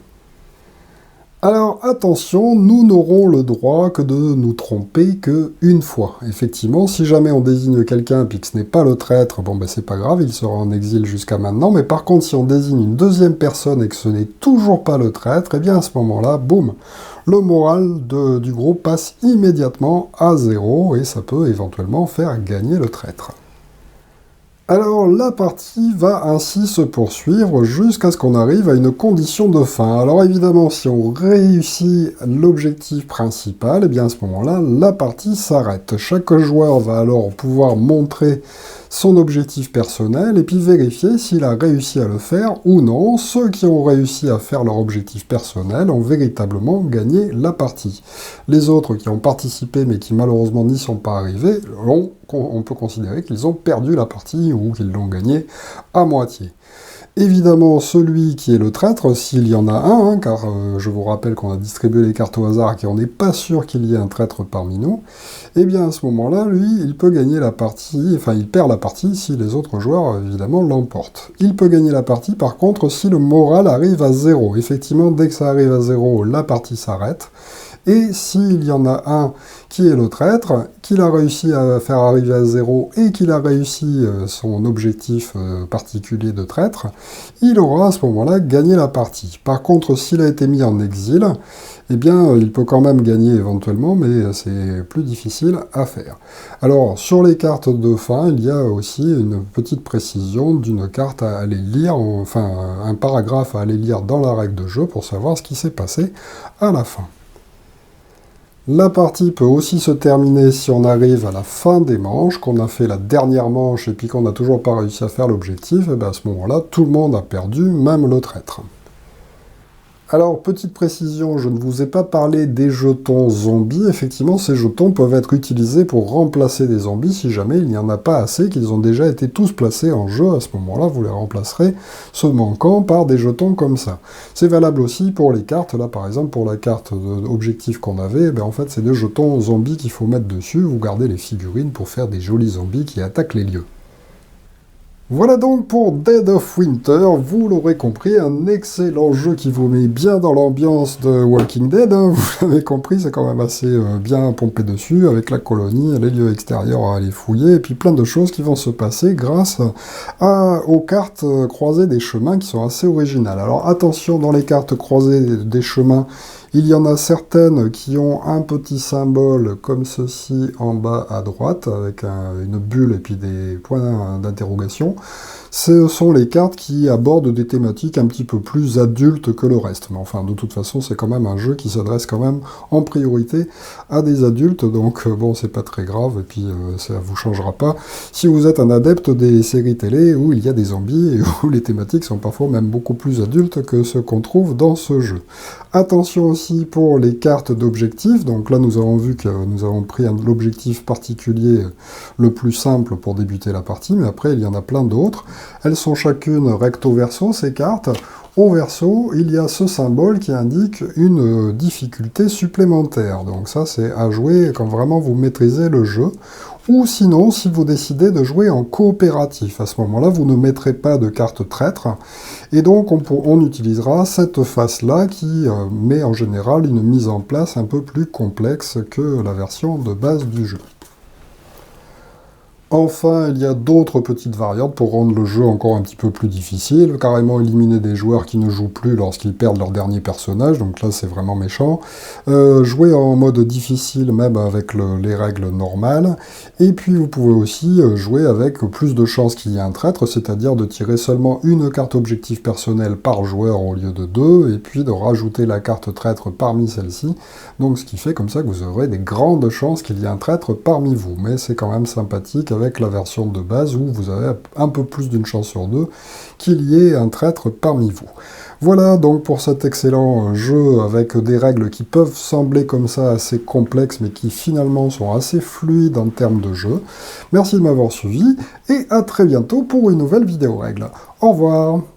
Alors attention, nous n'aurons le droit que de nous tromper qu'une fois. Effectivement, si jamais on désigne quelqu'un et que ce n'est pas le traître, bon ben c'est pas grave, il sera en exil jusqu'à maintenant, mais par contre si on désigne une deuxième personne et que ce n'est toujours pas le traître, et bien à ce moment-là, boum, le moral du groupe passe immédiatement à 0 et ça peut éventuellement faire gagner le traître. Alors la partie va ainsi se poursuivre jusqu'à ce qu'on arrive à une condition de fin. Alors évidemment, si on réussit l'objectif principal, et bien à ce moment-là, la partie s'arrête. Chaque joueur va alors pouvoir montrer son objectif personnel et puis vérifier s'il a réussi à le faire ou non. Ceux qui ont réussi à faire leur objectif personnel ont véritablement gagné la partie. Les autres qui ont participé mais qui malheureusement n'y sont pas arrivés, on peut considérer qu'ils ont perdu la partie ou qu'ils l'ont gagnée à moitié. Évidemment, celui qui est le traître, s'il y en a un, car je vous rappelle qu'on a distribué les cartes au hasard et qu'on n'est pas sûr qu'il y ait un traître parmi nous, et bien à ce moment-là, lui, il peut gagner la partie, enfin il perd la partie si les autres joueurs, évidemment, l'emportent. Il peut gagner la partie, par contre, si le moral arrive à 0. Effectivement, dès que ça arrive à 0, la partie s'arrête. Et s'il y en a un qui est le traître, qu'il a réussi à faire arriver à 0 et qu'il a réussi son objectif particulier de traître, il aura à ce moment-là gagné la partie. Par contre, s'il a été mis en exil, eh bien, il peut quand même gagner éventuellement, mais c'est plus difficile à faire. Alors, sur les cartes de fin, il y a aussi une petite précision d'une carte à aller lire, enfin, un paragraphe à aller lire dans la règle de jeu pour savoir ce qui s'est passé à la fin. La partie peut aussi se terminer si on arrive à la fin des manches, qu'on a fait la dernière manche et puis qu'on n'a toujours pas réussi à faire l'objectif, et bien à ce moment-là, tout le monde a perdu, même le traître. Alors, petite précision, je ne vous ai pas parlé des jetons zombies. Effectivement, ces jetons peuvent être utilisés pour remplacer des zombies si jamais il n'y en a pas assez, qu'ils ont déjà été tous placés en jeu. À ce moment-là, vous les remplacerez, ce manquant, par des jetons comme ça. C'est valable aussi pour les cartes. Là, par exemple, pour la carte d'objectif qu'on avait, en fait, c'est des jetons zombies qu'il faut mettre dessus. Vous gardez les figurines pour faire des jolis zombies qui attaquent les lieux. Voilà donc pour Dead of Winter, vous l'aurez compris, un excellent jeu qui vous met bien dans l'ambiance de Walking Dead, vous l'avez compris, c'est quand même assez bien pompé dessus, avec la colonie, les lieux extérieurs à aller fouiller, et puis plein de choses qui vont se passer grâce aux cartes croisées des chemins qui sont assez originales. Alors attention, dans les cartes croisées des chemins, il y en a certaines qui ont un petit symbole comme ceci en bas à droite, avec une bulle et puis des points d'interrogation. Ce sont les cartes qui abordent des thématiques un petit peu plus adultes que le reste. Mais enfin, de toute façon, c'est quand même un jeu qui s'adresse quand même en priorité à des adultes, donc bon, c'est pas très grave, et puis ça vous changera pas si vous êtes un adepte des séries télé où il y a des zombies et où les thématiques sont parfois même beaucoup plus adultes que ce qu'on trouve dans ce jeu. Attention aussi pour les cartes d'objectifs, donc là nous avons vu que nous avons pris l'objectif particulier le plus simple pour débuter la partie, mais après il y en a plein d'autres. Elles sont chacune recto verso, ces cartes. Au verso, il y a ce symbole qui indique une difficulté supplémentaire. Donc ça, c'est à jouer quand vraiment vous maîtrisez le jeu. Ou sinon, si vous décidez de jouer en coopératif. À ce moment-là, vous ne mettrez pas de carte traître. Et donc, on utilisera cette face-là qui met en général une mise en place un peu plus complexe que la version de base du jeu. Enfin, il y a d'autres petites variantes pour rendre le jeu encore un petit peu plus difficile, carrément éliminer des joueurs qui ne jouent plus lorsqu'ils perdent leur dernier personnage, donc là c'est vraiment méchant. Jouer en mode difficile même avec les règles normales, et puis vous pouvez aussi jouer avec plus de chances qu'il y ait un traître, c'est-à-dire de tirer seulement une carte objectif personnel par joueur au lieu de deux, et puis de rajouter la carte traître parmi celles-ci, donc ce qui fait comme ça que vous aurez des grandes chances qu'il y ait un traître parmi vous, mais c'est quand même sympathique avec la version de base où vous avez un peu plus d'une chance sur deux qu'il y ait un traître parmi vous. Voilà donc pour cet excellent jeu avec des règles qui peuvent sembler comme ça assez complexes mais qui finalement sont assez fluides en termes de jeu. Merci de m'avoir suivi et à très bientôt pour une nouvelle vidéo règle. Au revoir.